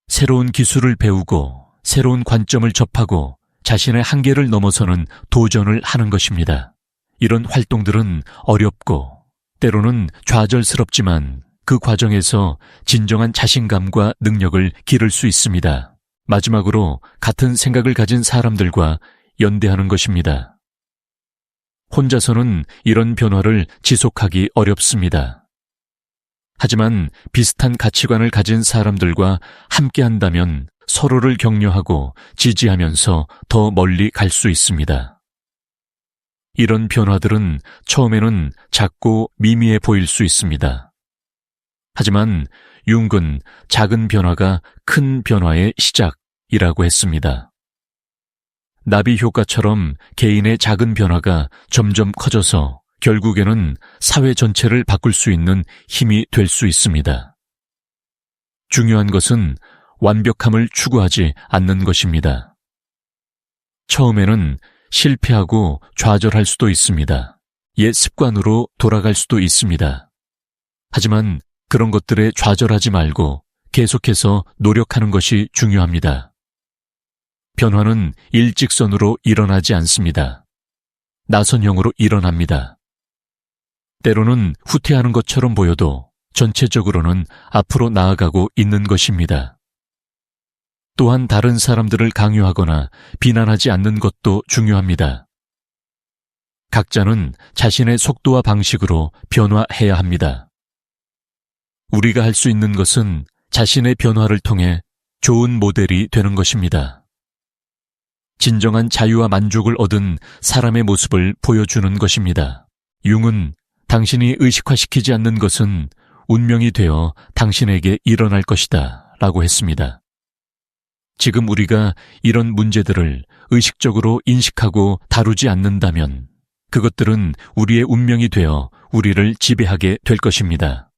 새로운 기술을 배우고 새로운 관점을 접하고 자신의 한계를 넘어서는 도전을 하는 것입니다. 이런 활동들은 어렵고 때로는 좌절스럽지만 그 과정에서 진정한 자신감과 능력을 기를 수 있습니다. 마지막으로 같은 생각을 가진 사람들과 연대하는 것입니다. 혼자서는 이런 변화를 지속하기 어렵습니다. 하지만 비슷한 가치관을 가진 사람들과 함께한다면 서로를 격려하고 지지하면서 더 멀리 갈 수 있습니다. 이런 변화들은 처음에는 작고 미미해 보일 수 있습니다. 하지만 융은 작은 변화가 큰 변화의 시작이라고 했습니다. 나비 효과처럼 개인의 작은 변화가 점점 커져서 결국에는 사회 전체를 바꿀 수 있는 힘이 될 수 있습니다. 중요한 것은 완벽함을 추구하지 않는 것입니다. 처음에는 실패하고 좌절할 수도 있습니다. 옛 습관으로 돌아갈 수도 있습니다. 하지만 그런 것들에 좌절하지 말고 계속해서 노력하는 것이 중요합니다. 변화는 일직선으로 일어나지 않습니다. 나선형으로 일어납니다. 때로는 후퇴하는 것처럼 보여도 전체적으로는 앞으로 나아가고 있는 것입니다. 또한 다른 사람들을 강요하거나 비난하지 않는 것도 중요합니다. 각자는 자신의 속도와 방식으로 변화해야 합니다. 우리가 할 수 있는 것은 자신의 변화를 통해 좋은 모델이 되는 것입니다. 진정한 자유와 만족을 얻은 사람의 모습을 보여주는 것입니다. 융은 당신이 의식화시키지 않는 것은 운명이 되어 당신에게 일어날 것이다 라고 했습니다. 지금 우리가 이런 문제들을 의식적으로 인식하고 다루지 않는다면 그것들은 우리의 운명이 되어 우리를 지배하게 될 것입니다.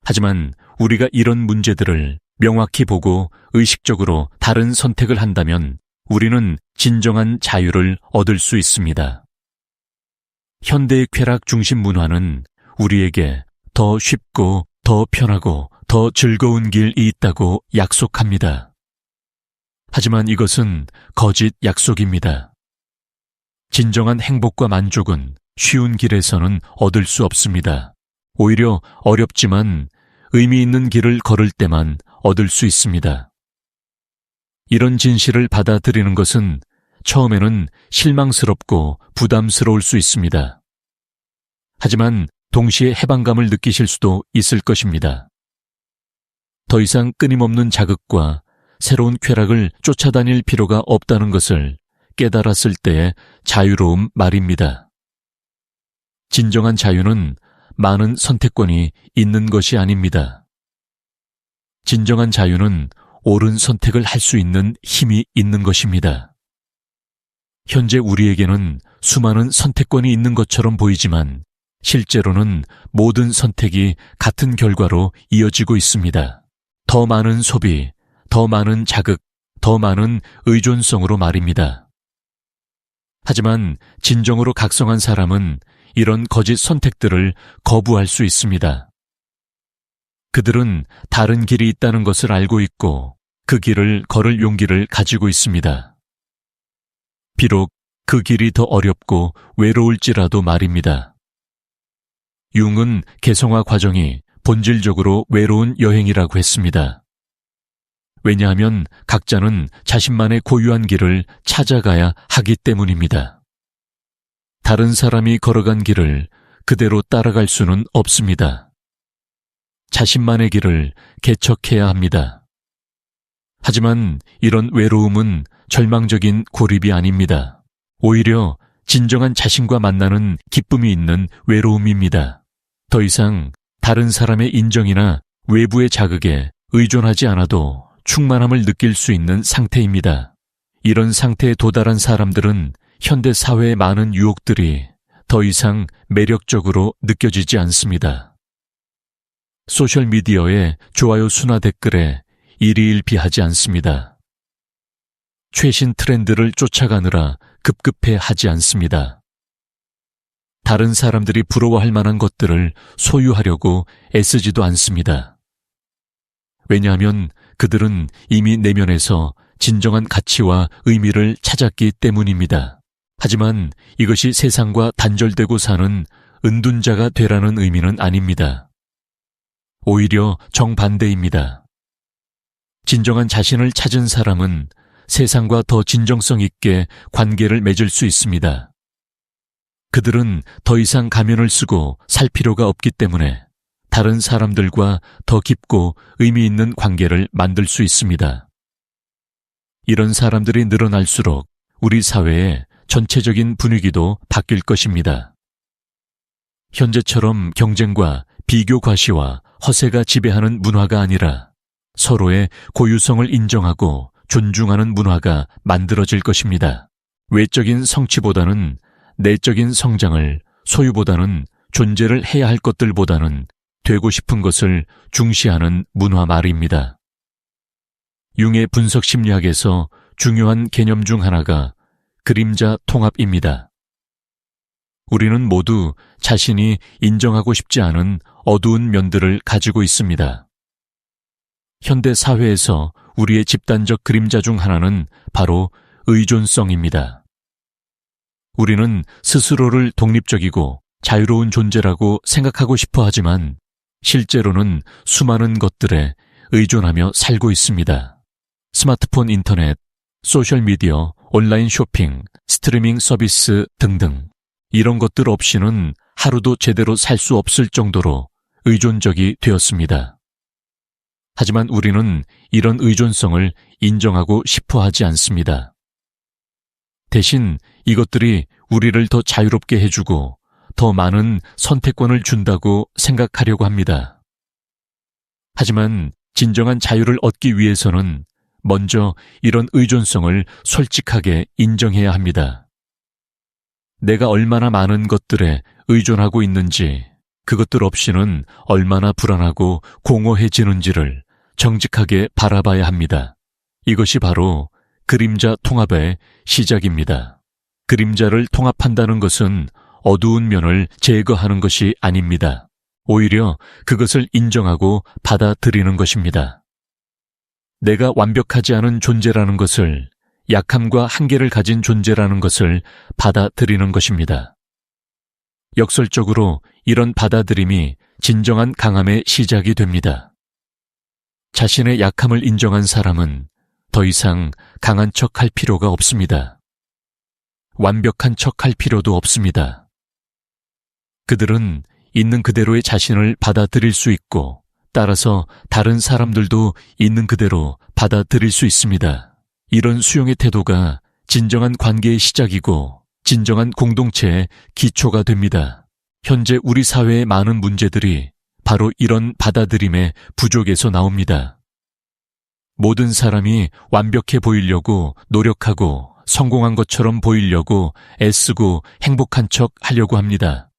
하지만 우리가 이런 문제들을 명확히 보고 의식적으로 다른 선택을 한다면 우리는 진정한 자유를 얻을 수 있습니다. 현대의 쾌락 중심 문화는 우리에게 더 쉽고 더 편하고 더 즐거운 길이 있다고 약속합니다. 하지만 이것은 거짓 약속입니다. 진정한 행복과 만족은 쉬운 길에서는 얻을 수 없습니다. 오히려 어렵지만 의미 있는 길을 걸을 때만 얻을 수 있습니다. 이런 진실을 받아들이는 것은 처음에는 실망스럽고 부담스러울 수 있습니다. 하지만 동시에 해방감을 느끼실 수도 있을 것입니다. 더 이상 끊임없는 자극과 새로운 쾌락을 쫓아다닐 필요가 없다는 것을 깨달았을 때의 자유로움 말입니다. 진정한 자유는 많은 선택권이 있는 것이 아닙니다. 진정한 자유는 옳은 선택을 할 수 있는 힘이 있는 것입니다. 현재 우리에게는 수많은 선택권이 있는 것처럼 보이지만 실제로는 모든 선택이 같은 결과로 이어지고 있습니다. 더 많은 소비, 더 많은 자극, 더 많은 의존성으로 말입니다. 하지만 진정으로 각성한 사람은 이런 거짓 선택들을 거부할 수 있습니다. 그들은 다른 길이 있다는 것을 알고 있고 그 길을 걸을 용기를 가지고 있습니다. 비록 그 길이 더 어렵고 외로울지라도 말입니다. 융은 개성화 과정이 본질적으로 외로운 여행이라고 했습니다. 왜냐하면 각자는 자신만의 고유한 길을 찾아가야 하기 때문입니다. 다른 사람이 걸어간 길을 그대로 따라갈 수는 없습니다. 자신만의 길을 개척해야 합니다. 하지만 이런 외로움은 절망적인 고립이 아닙니다. 오히려 진정한 자신과 만나는 기쁨이 있는 외로움입니다. 더 이상 다른 사람의 인정이나 외부의 자극에 의존하지 않아도 충만함을 느낄 수 있는 상태입니다. 이런 상태에 도달한 사람들은 현대 사회의 많은 유혹들이 더 이상 매력적으로 느껴지지 않습니다. 소셜미디어의 좋아요 수나 댓글에 일희일비하지 않습니다. 최신 트렌드를 쫓아가느라 급급해 하지 않습니다. 다른 사람들이 부러워할 만한 것들을 소유하려고 애쓰지도 않습니다. 왜냐하면 그들은 이미 내면에서 진정한 가치와 의미를 찾았기 때문입니다. 하지만 이것이 세상과 단절되고 사는 은둔자가 되라는 의미는 아닙니다. 오히려 정반대입니다. 진정한 자신을 찾은 사람은 세상과 더 진정성 있게 관계를 맺을 수 있습니다. 그들은 더 이상 가면을 쓰고 살 필요가 없기 때문에 다른 사람들과 더 깊고 의미 있는 관계를 만들 수 있습니다. 이런 사람들이 늘어날수록 우리 사회의 전체적인 분위기도 바뀔 것입니다. 현재처럼 경쟁과 비교 과시와 허세가 지배하는 문화가 아니라 서로의 고유성을 인정하고 존중하는 문화가 만들어질 것입니다. 외적인 성취보다는 내적인 성장을, 소유보다는 존재를 해야 할 것들보다는 되고 싶은 것을 중시하는 문화 말입니다. 융의 분석 심리학에서 중요한 개념 중 하나가 그림자 통합입니다. 우리는 모두 자신이 인정하고 싶지 않은 어두운 면들을 가지고 있습니다. 현대 사회에서 우리의 집단적 그림자 중 하나는 바로 의존성입니다. 우리는 스스로를 독립적이고 자유로운 존재라고 생각하고 싶어 하지만 실제로는 수많은 것들에 의존하며 살고 있습니다. 스마트폰, 인터넷, 소셜미디어, 온라인 쇼핑, 스트리밍 서비스 등등. 이런 것들 없이는 하루도 제대로 살 수 없을 정도로 의존적이 되었습니다. 하지만 우리는 이런 의존성을 인정하고 싶어 하지 않습니다. 대신 이것들이 우리를 더 자유롭게 해주고 더 많은 선택권을 준다고 생각하려고 합니다. 하지만 진정한 자유를 얻기 위해서는 먼저 이런 의존성을 솔직하게 인정해야 합니다. 내가 얼마나 많은 것들에 의존하고 있는지, 그것들 없이는 얼마나 불안하고 공허해지는지를 정직하게 바라봐야 합니다. 이것이 바로 그림자 통합의 시작입니다. 그림자를 통합한다는 것은 어두운 면을 제거하는 것이 아닙니다. 오히려 그것을 인정하고 받아들이는 것입니다. 내가 완벽하지 않은 존재라는 것을, 약함과 한계를 가진 존재라는 것을 받아들이는 것입니다. 역설적으로 이런 받아들임이 진정한 강함의 시작이 됩니다. 자신의 약함을 인정한 사람은 더 이상 강한 척 할 필요가 없습니다. 완벽한 척 할 필요도 없습니다. 그들은 있는 그대로의 자신을 받아들일 수 있고, 따라서 다른 사람들도 있는 그대로 받아들일 수 있습니다. 이런 수용의 태도가 진정한 관계의 시작이고 진정한 공동체의 기초가 됩니다. 현재 우리 사회의 많은 문제들이 바로 이런 받아들임의 부족에서 나옵니다. 모든 사람이 완벽해 보이려고 노력하고 성공한 것처럼 보이려고 애쓰고 행복한 척 하려고 합니다.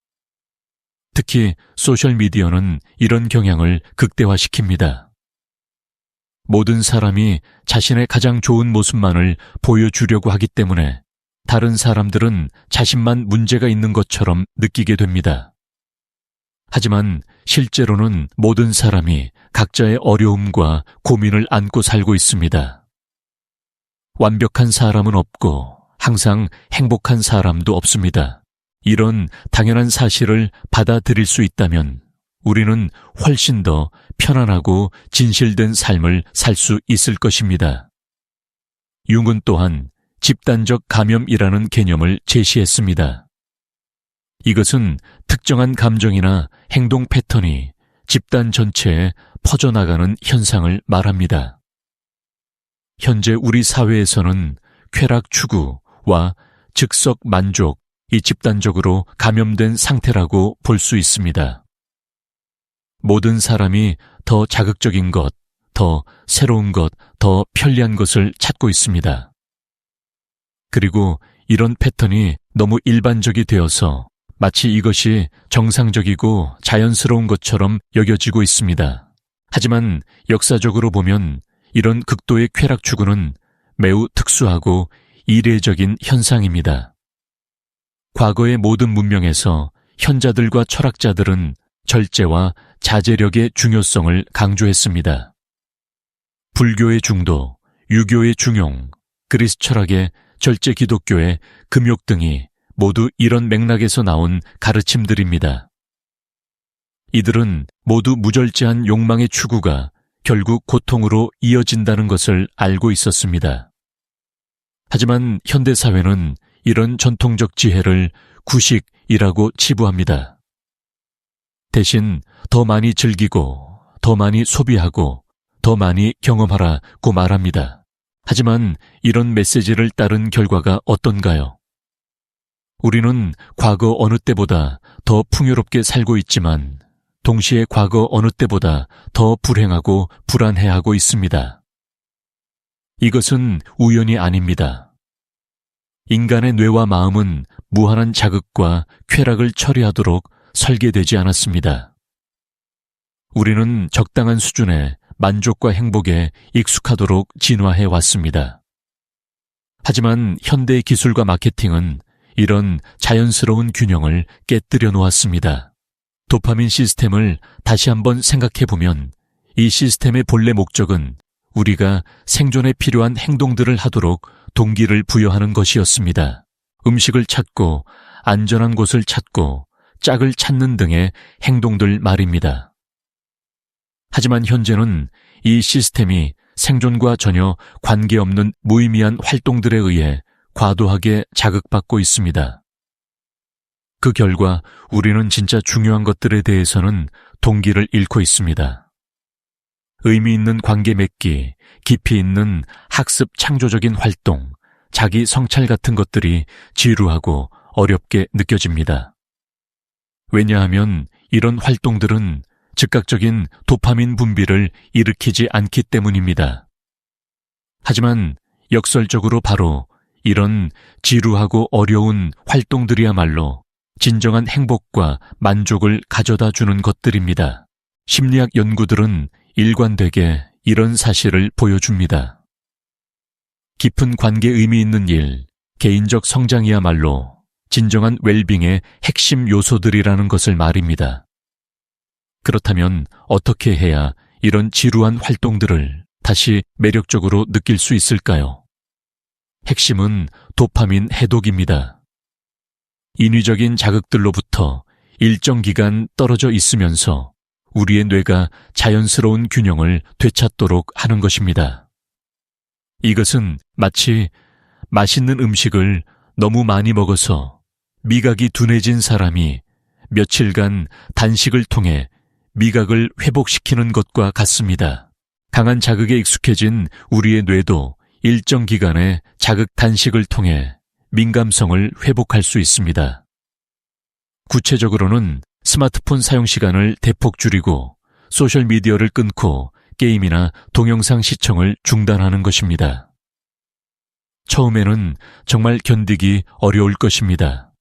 특히 소셜미디어는 이런 경향을 극대화시킵니다. 모든 사람이 자신의 가장 좋은 모습만을 보여주려고 하기 때문에 다른 사람들은 자신만 문제가 있는 것처럼 느끼게 됩니다. 하지만 실제로는 모든 사람이 각자의 어려움과 고민을 안고 살고 있습니다. 완벽한 사람은 없고 항상 행복한 사람도 없습니다. 이런 당연한 사실을 받아들일 수 있다면 우리는 훨씬 더 편안하고 진실된 삶을 살 수 있을 것입니다. 융은 또한 집단적 감염이라는 개념을 제시했습니다. 이것은 특정한 감정이나 행동 패턴이 집단 전체에 퍼져나가는 현상을 말합니다. 현재 우리 사회에서는 쾌락 추구와 즉석 만족이 집단적으로 감염된 상태라고 볼 수 있습니다. 모든 사람이 더 자극적인 것, 더 새로운 것, 더 편리한 것을 찾고 있습니다. 그리고 이런 패턴이 너무 일반적이 되어서 마치 이것이 정상적이고 자연스러운 것처럼 여겨지고 있습니다. 하지만 역사적으로 보면 이런 극도의 쾌락 추구는 매우 특수하고 이례적인 현상입니다. 과거의 모든 문명에서 현자들과 철학자들은 절제와 자제력의 중요성을 강조했습니다. 불교의 중도, 유교의 중용, 그리스 철학의 절제, 기독교의 금욕 등이 모두 이런 맥락에서 나온 가르침들입니다. 이들은 모두 무절제한 욕망의 추구가 결국 고통으로 이어진다는 것을 알고 있었습니다. 하지만 현대사회는 이런 전통적 지혜를 구식이라고 치부합니다. 대신 더 많이 즐기고 더 많이 소비하고 더 많이 경험하라고 말합니다. 하지만 이런 메시지를 따른 결과가 어떤가요? 우리는 과거 어느 때보다 더 풍요롭게 살고 있지만 동시에 과거 어느 때보다 더 불행하고 불안해하고 있습니다. 이것은 우연이 아닙니다. 인간의 뇌와 마음은 무한한 자극과 쾌락을 처리하도록 설계되지 않았습니다. 우리는 적당한 수준의 만족과 행복에 익숙하도록 진화해 왔습니다. 하지만 현대 기술과 마케팅은 이런 자연스러운 균형을 깨뜨려 놓았습니다. 도파민 시스템을 다시 한번 생각해보면 이 시스템의 본래 목적은 우리가 생존에 필요한 행동들을 하도록 동기를 부여하는 것이었습니다. 음식을 찾고 안전한 곳을 찾고 짝을 찾는 등의 행동들 말입니다. 하지만 현재는 이 시스템이 생존과 전혀 관계없는 무의미한 활동들에 의해 과도하게 자극받고 있습니다. 그 결과 우리는 진짜 중요한 것들에 대해서는 동기를 잃고 있습니다. 의미 있는 관계 맺기, 깊이 있는 학습 창조적인 활동, 자기 성찰 같은 것들이 지루하고 어렵게 느껴집니다. 왜냐하면 이런 활동들은 즉각적인 도파민 분비를 일으키지 않기 때문입니다. 하지만 역설적으로 바로 이런 지루하고 어려운 활동들이야말로 진정한 행복과 만족을 가져다 주는 것들입니다. 심리학 연구들은 일관되게 이런 사실을 보여줍니다. 깊은 관계 의미 있는 일, 개인적 성장이야말로 진정한 웰빙의 핵심 요소들이라는 것을 말입니다. 그렇다면 어떻게 해야 이런 지루한 활동들을 다시 매력적으로 느낄 수 있을까요? 핵심은 도파민 해독입니다. 인위적인 자극들로부터 일정 기간 떨어져 있으면서 우리의 뇌가 자연스러운 균형을 되찾도록 하는 것입니다. 이것은 마치 맛있는 음식을 너무 많이 먹어서 미각이 둔해진 사람이 며칠간 단식을 통해 미각을 회복시키는 것과 같습니다. 강한 자극에 익숙해진 우리의 뇌도 일정 기간의 자극 단식을 통해 민감성을 회복할 수 있습니다. 구체적으로는 스마트폰 사용 시간을 대폭 줄이고 소셜미디어를 끊고 게임이나 동영상 시청을 중단하는 것입니다. 처음에는 정말 견디기 어려울 것입니다.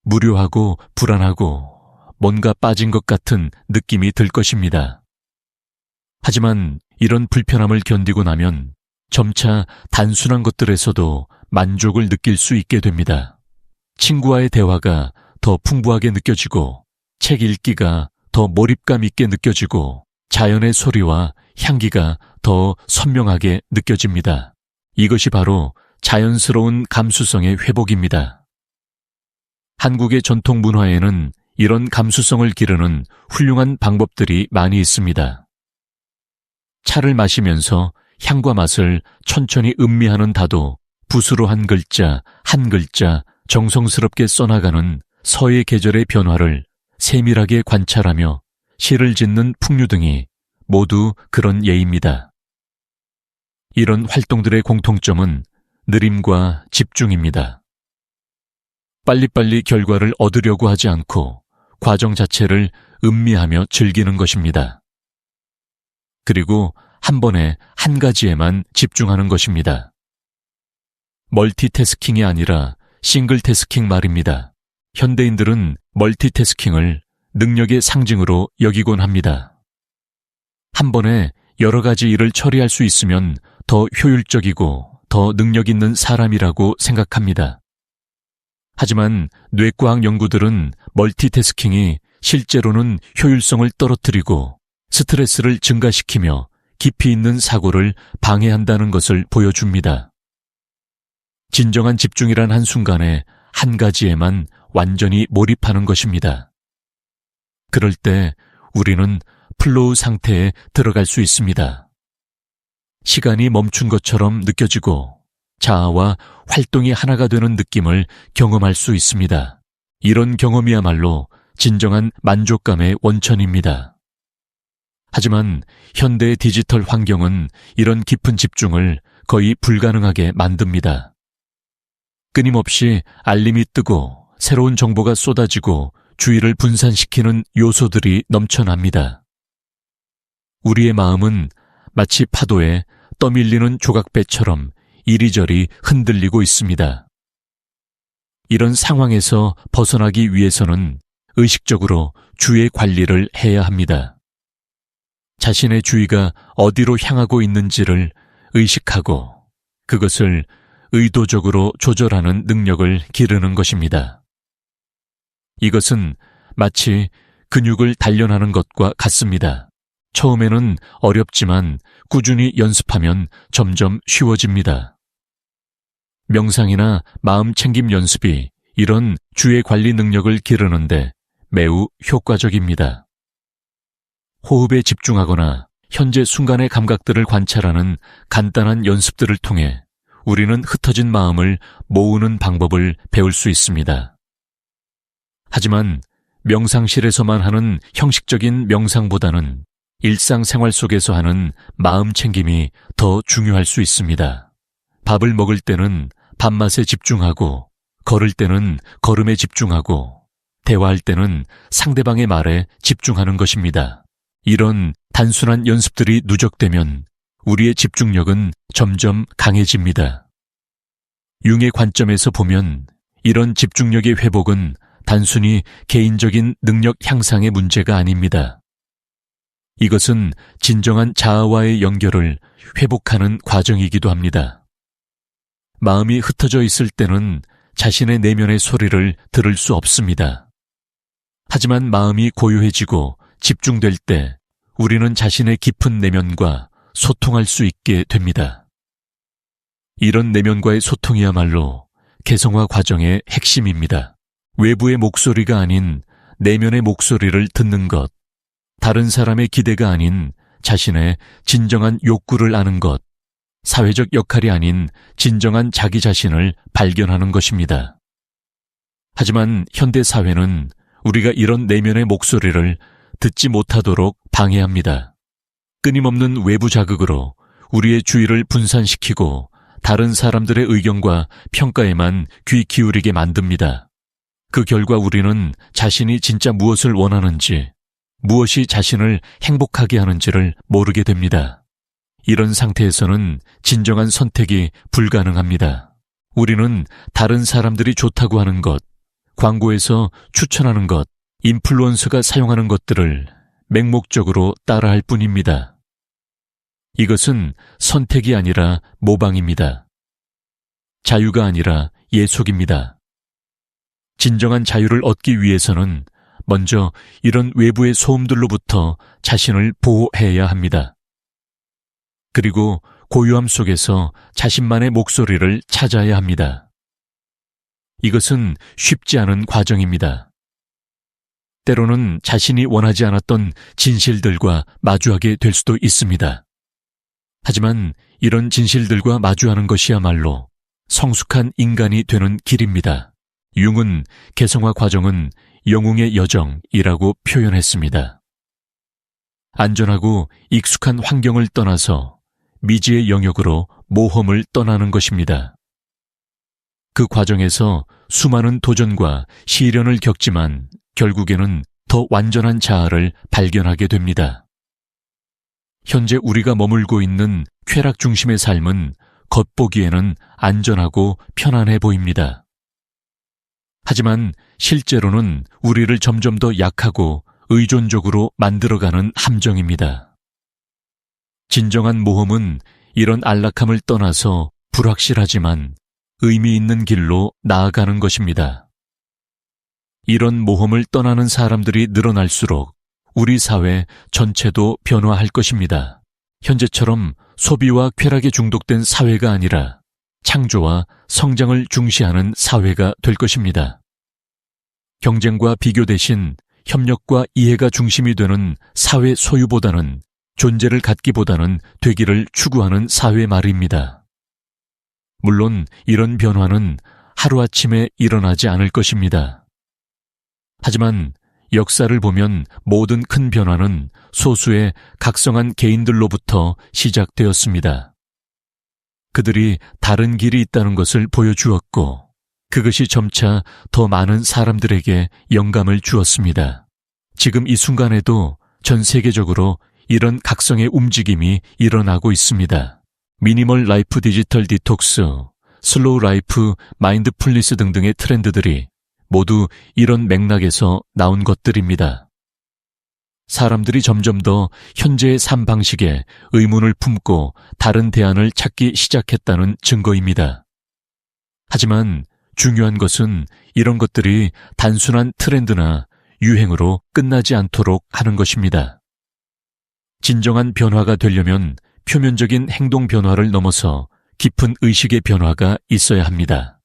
무료하고 불안하고 뭔가 빠진 것 같은 느낌이 들 것입니다. 하지만 이런 불편함을 견디고 나면 점차 단순한 것들에서도 만족을 느낄 수 있게 됩니다. 친구와의 대화가 더 풍부하게 느껴지고 책 읽기가 더 몰입감 있게 느껴지고 자연의 소리와 향기가 더 선명하게 느껴집니다. 이것이 바로 자연스러운 감수성의 회복입니다. 한국의 전통 문화에는 이런 감수성을 기르는 훌륭한 방법들이 많이 있습니다. 차를 마시면서 향과 맛을 천천히 음미하는 다도 붓으로 한 글자 정성스럽게 써나가는 서의 계절의 변화를 세밀하게 관찰하며 시를 짓는 풍류 등이 모두 그런 예입니다. 이런 활동들의 공통점은 느림과 집중입니다. 빨리빨리 결과를 얻으려고 하지 않고 과정 자체를 음미하며 즐기는 것입니다. 그리고 한 번에 한 가지에만 집중하는 것입니다. 멀티태스킹이 아니라 싱글태스킹 말입니다. 현대인들은 멀티태스킹을 능력의 상징으로 여기곤 합니다. 한 번에 여러 가지 일을 처리할 수 있으면 더 효율적이고 더 능력 있는 사람이라고 생각합니다. 하지만 뇌과학 연구들은 멀티태스킹이 실제로는 효율성을 떨어뜨리고 스트레스를 증가시키며 깊이 있는 사고를 방해한다는 것을 보여줍니다. 진정한 집중이란 한순간에 한 가지에만 완전히 몰입하는 것입니다. 그럴 때 우리는 플로우 상태에 들어갈 수 있습니다. 시간이 멈춘 것처럼 느껴지고 자아와 활동이 하나가 되는 느낌을 경험할 수 있습니다. 이런 경험이야말로 진정한 만족감의 원천입니다. 하지만 현대의 디지털 환경은 이런 깊은 집중을 거의 불가능하게 만듭니다. 끊임없이 알림이 뜨고 새로운 정보가 쏟아지고 주의를 분산시키는 요소들이 넘쳐납니다. 우리의 마음은 마치 파도에 떠밀리는 조각배처럼 이리저리 흔들리고 있습니다. 이런 상황에서 벗어나기 위해서는 의식적으로 주의 관리를 해야 합니다. 자신의 주의가 어디로 향하고 있는지를 의식하고 그것을 의도적으로 조절하는 능력을 기르는 것입니다. 이것은 마치 근육을 단련하는 것과 같습니다. 처음에는 어렵지만 꾸준히 연습하면 점점 쉬워집니다. 명상이나 마음 챙김 연습이 이런 주의 관리 능력을 기르는데 매우 효과적입니다. 호흡에 집중하거나 현재 순간의 감각들을 관찰하는 간단한 연습들을 통해 우리는 흩어진 마음을 모으는 방법을 배울 수 있습니다. 하지만 명상실에서만 하는 형식적인 명상보다는 일상생활 속에서 하는 마음 챙김이 더 중요할 수 있습니다. 밥을 먹을 때는 밥맛에 집중하고, 걸을 때는 걸음에 집중하고, 대화할 때는 상대방의 말에 집중하는 것입니다. 이런 단순한 연습들이 누적되면 우리의 집중력은 점점 강해집니다. 융의 관점에서 보면 이런 집중력의 회복은 단순히 개인적인 능력 향상의 문제가 아닙니다. 이것은 진정한 자아와의 연결을 회복하는 과정이기도 합니다. 마음이 흩어져 있을 때는 자신의 내면의 소리를 들을 수 없습니다. 하지만 마음이 고요해지고 집중될 때 우리는 자신의 깊은 내면과 소통할 수 있게 됩니다. 이런 내면과의 소통이야말로 개성화 과정의 핵심입니다. 외부의 목소리가 아닌 내면의 목소리를 듣는 것, 다른 사람의 기대가 아닌 자신의 진정한 욕구를 아는 것, 사회적 역할이 아닌 진정한 자기 자신을 발견하는 것입니다. 하지만 현대 사회는 우리가 이런 내면의 목소리를 듣지 못하도록 방해합니다. 끊임없는 외부 자극으로 우리의 주의를 분산시키고 다른 사람들의 의견과 평가에만 귀 기울이게 만듭니다. 그 결과 우리는 자신이 진짜 무엇을 원하는지, 무엇이 자신을 행복하게 하는지를 모르게 됩니다. 이런 상태에서는 진정한 선택이 불가능합니다. 우리는 다른 사람들이 좋다고 하는 것, 광고에서 추천하는 것, 인플루언서가 사용하는 것들을 맹목적으로 따라할 뿐입니다. 이것은 선택이 아니라 모방입니다. 자유가 아니라 예속입니다. 진정한 자유를 얻기 위해서는 먼저 이런 외부의 소음들로부터 자신을 보호해야 합니다. 그리고 고요함 속에서 자신만의 목소리를 찾아야 합니다. 이것은 쉽지 않은 과정입니다. 때로는 자신이 원하지 않았던 진실들과 마주하게 될 수도 있습니다. 하지만 이런 진실들과 마주하는 것이야말로 성숙한 인간이 되는 길입니다. 융은 개성화 과정은 영웅의 여정이라고 표현했습니다. 안전하고 익숙한 환경을 떠나서 미지의 영역으로 모험을 떠나는 것입니다. 그 과정에서 수많은 도전과 시련을 겪지만 결국에는 더 완전한 자아를 발견하게 됩니다. 현재 우리가 머물고 있는 쾌락 중심의 삶은 겉보기에는 안전하고 편안해 보입니다. 하지만 실제로는 우리를 점점 더 약하고 의존적으로 만들어가는 함정입니다. 진정한 모험은 이런 안락함을 떠나서 불확실하지만 의미 있는 길로 나아가는 것입니다. 이런 모험을 떠나는 사람들이 늘어날수록 우리 사회 전체도 변화할 것입니다. 현재처럼 소비와 쾌락에 중독된 사회가 아니라 창조와 성장을 중시하는 사회가 될 것입니다. 경쟁과 비교 대신 협력과 이해가 중심이 되는 사회 소유보다는 존재를 갖기보다는 되기를 추구하는 사회 말입니다. 물론 이런 변화는 하루아침에 일어나지 않을 것입니다. 하지만 역사를 보면 모든 큰 변화는 소수의 각성한 개인들로부터 시작되었습니다. 그들이 다른 길이 있다는 것을 보여주었고 그것이 점차 더 많은 사람들에게 영감을 주었습니다. 지금 이 순간에도 전 세계적으로 이런 각성의 움직임이 일어나고 있습니다. 미니멀 라이프 디지털 디톡스, 슬로우 라이프 마인드풀니스 등등의 트렌드들이 모두 이런 맥락에서 나온 것들입니다. 사람들이 점점 더 현재의 삶 방식에 의문을 품고 다른 대안을 찾기 시작했다는 증거입니다. 하지만 중요한 것은 이런 것들이 단순한 트렌드나 유행으로 끝나지 않도록 하는 것입니다. 진정한 변화가 되려면 표면적인 행동 변화를 넘어서 깊은 의식의 변화가 있어야 합니다.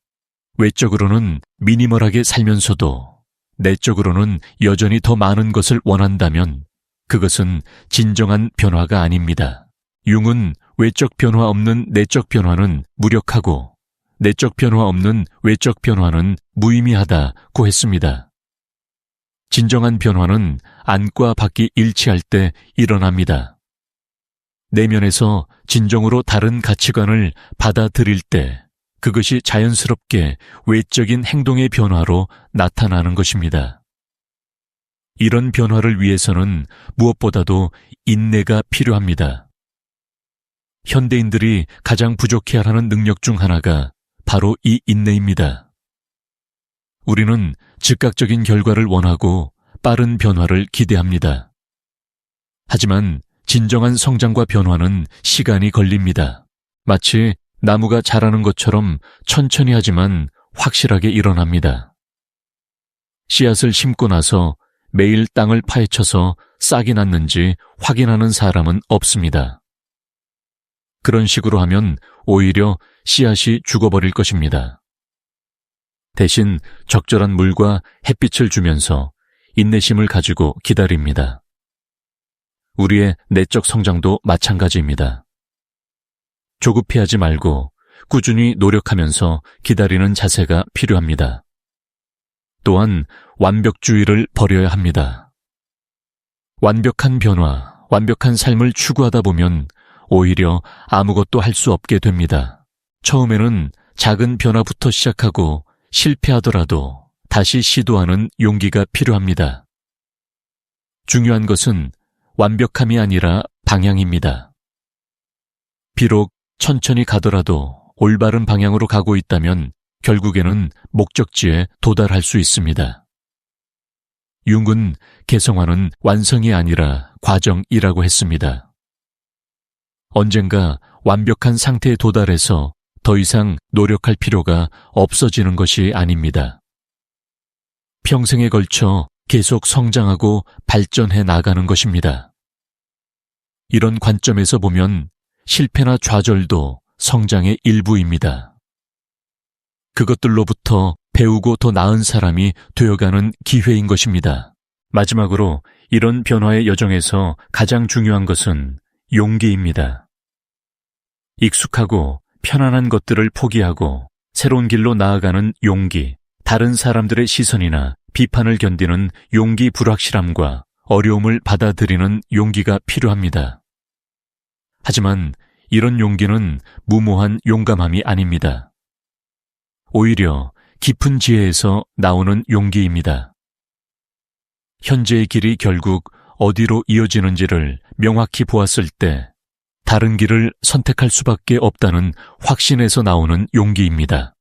외적으로는 미니멀하게 살면서도 내적으로는 여전히 더 많은 것을 원한다면 그것은 진정한 변화가 아닙니다. 융은 외적 변화 없는 내적 변화는 무력하고 내적 변화 없는 외적 변화는 무의미하다고 했습니다. 진정한 변화는 안과 밖이 일치할 때 일어납니다. 내면에서 진정으로 다른 가치관을 받아들일 때 그것이 자연스럽게 외적인 행동의 변화로 나타나는 것입니다. 이런 변화를 위해서는 무엇보다도 인내가 필요합니다. 현대인들이 가장 부족해하는 능력 중 하나가 바로 이 인내입니다. 우리는 즉각적인 결과를 원하고 빠른 변화를 기대합니다. 하지만 진정한 성장과 변화는 시간이 걸립니다. 마치 나무가 자라는 것처럼 천천히 하지만 확실하게 일어납니다. 씨앗을 심고 나서 매일 땅을 파헤쳐서 싹이 났는지 확인하는 사람은 없습니다. 그런 식으로 하면 오히려 씨앗이 죽어버릴 것입니다. 대신 적절한 물과 햇빛을 주면서 인내심을 가지고 기다립니다. 우리의 내적 성장도 마찬가지입니다. 조급해하지 말고 꾸준히 노력하면서 기다리는 자세가 필요합니다. 또한 완벽주의를 버려야 합니다. 완벽한 변화, 완벽한 삶을 추구하다 보면 오히려 아무것도 할 수 없게 됩니다. 처음에는 작은 변화부터 시작하고 실패하더라도 다시 시도하는 용기가 필요합니다. 중요한 것은 완벽함이 아니라 방향입니다. 비록 천천히 가더라도 올바른 방향으로 가고 있다면 결국에는 목적지에 도달할 수 있습니다. 융은 개성화는 완성이 아니라 과정이라고 했습니다. 언젠가 완벽한 상태에 도달해서 더 이상 노력할 필요가 없어지는 것이 아닙니다. 평생에 걸쳐 계속 성장하고 발전해 나가는 것입니다. 이런 관점에서 보면 실패나 좌절도 성장의 일부입니다. 그것들로부터 배우고 더 나은 사람이 되어가는 기회인 것입니다. 마지막으로 이런 변화의 여정에서 가장 중요한 것은 용기입니다. 익숙하고 편안한 것들을 포기하고 새로운 길로 나아가는 용기, 다른 사람들의 시선이나 비판을 견디는 용기 불확실함과 어려움을 받아들이는 용기가 필요합니다. 하지만 이런 용기는 무모한 용감함이 아닙니다. 오히려 깊은 지혜에서 나오는 용기입니다. 현재의 길이 결국 어디로 이어지는지를 명확히 보았을 때 다른 길을 선택할 수밖에 없다는 확신에서 나오는 용기입니다.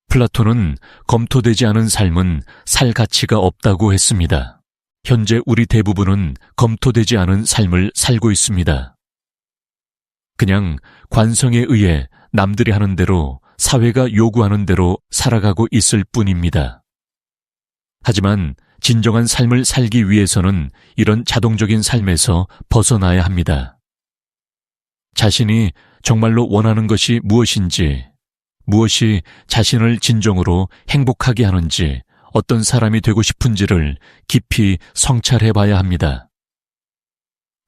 플라톤은 검토되지 않은 삶은 살 가치가 없다고 했습니다. 현재 우리 대부분은 검토되지 않은 삶을 살고 있습니다. 그냥 관성에 의해 남들이 하는 대로 사회가 요구하는 대로 살아가고 있을 뿐입니다. 하지만 진정한 삶을 살기 위해서는 이런 자동적인 삶에서 벗어나야 합니다. 자신이 정말로 원하는 것이 무엇인지, 무엇이 자신을 진정으로 행복하게 하는지, 어떤 사람이 되고 싶은지를 깊이 성찰해 봐야 합니다.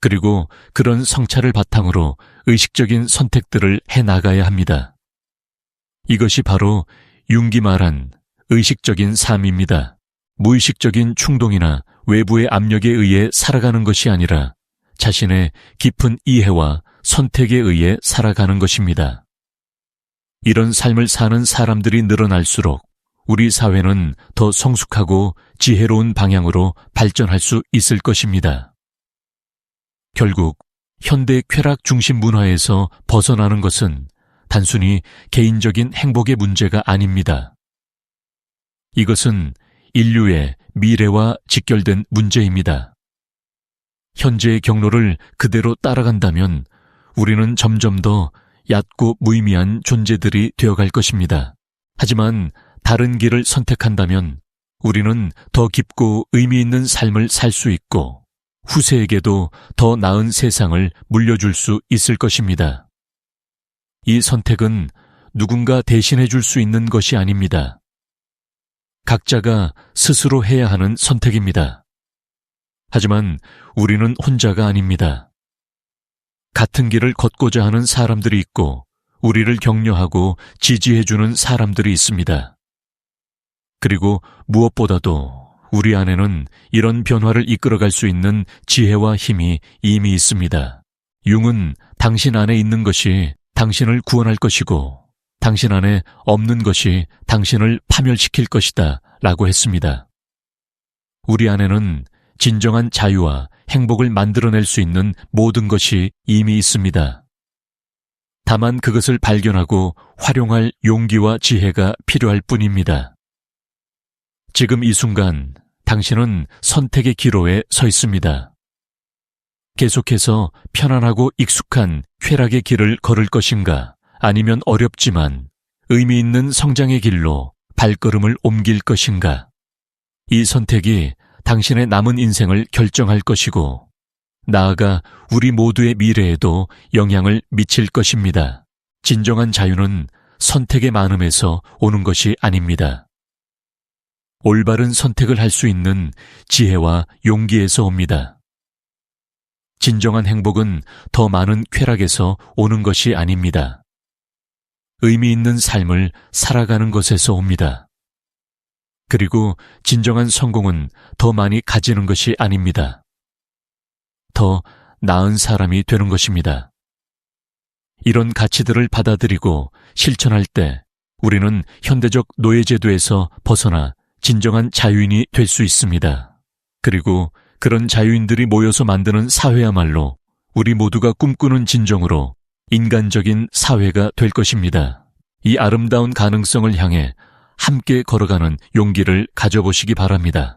그리고 그런 성찰을 바탕으로 의식적인 선택들을 해 나가야 합니다. 이것이 바로 융이 말한 의식적인 삶입니다. 무의식적인 충동이나 외부의 압력에 의해 살아가는 것이 아니라 자신의 깊은 이해와 선택에 의해 살아가는 것입니다. 이런 삶을 사는 사람들이 늘어날수록 우리 사회는 더 성숙하고 지혜로운 방향으로 발전할 수 있을 것입니다. 결국 현대 쾌락 중심 문화에서 벗어나는 것은 단순히 개인적인 행복의 문제가 아닙니다. 이것은 인류의 미래와 직결된 문제입니다. 현재의 경로를 그대로 따라간다면 우리는 점점 더 얕고 무의미한 존재들이 되어갈 것입니다. 하지만 다른 길을 선택한다면 우리는 더 깊고 의미 있는 삶을 살 수 있고 후세에게도 더 나은 세상을 물려줄 수 있을 것입니다. 이 선택은 누군가 대신해 줄 수 있는 것이 아닙니다. 각자가 스스로 해야 하는 선택입니다. 하지만 우리는 혼자가 아닙니다. 같은 길을 걷고자 하는 사람들이 있고 우리를 격려하고 지지해주는 사람들이 있습니다. 그리고 무엇보다도 우리 안에는 이런 변화를 이끌어갈 수 있는 지혜와 힘이 이미 있습니다. 융은 당신 안에 있는 것이 당신을 구원할 것이고 당신 안에 없는 것이 당신을 파멸시킬 것이다 라고 했습니다. 우리 안에는 진정한 자유와 행복을 만들어낼 수 있는 모든 것이 이미 있습니다. 다만 그것을 발견하고 활용할 용기와 지혜가 필요할 뿐입니다. 지금 이 순간 당신은 선택의 기로에 서 있습니다. 계속해서 편안하고 익숙한 쾌락의 길을 걸을 것인가, 아니면 어렵지만 의미 있는 성장의 길로 발걸음을 옮길 것인가. 이 선택이 당신의 남은 인생을 결정할 것이고 나아가 우리 모두의 미래에도 영향을 미칠 것입니다. 진정한 자유는 선택의 많음에서 오는 것이 아닙니다. 올바른 선택을 할 수 있는 지혜와 용기에서 옵니다. 진정한 행복은 더 많은 쾌락에서 오는 것이 아닙니다. 의미 있는 삶을 살아가는 것에서 옵니다. 그리고 진정한 성공은 더 많이 가지는 것이 아닙니다. 더 나은 사람이 되는 것입니다. 이런 가치들을 받아들이고 실천할 때 우리는 현대적 노예제도에서 벗어나 진정한 자유인이 될 수 있습니다. 그리고 그런 자유인들이 모여서 만드는 사회야말로 우리 모두가 꿈꾸는 진정으로 인간적인 사회가 될 것입니다. 이 아름다운 가능성을 향해 함께 걸어가는 용기를 가져보시기 바랍니다.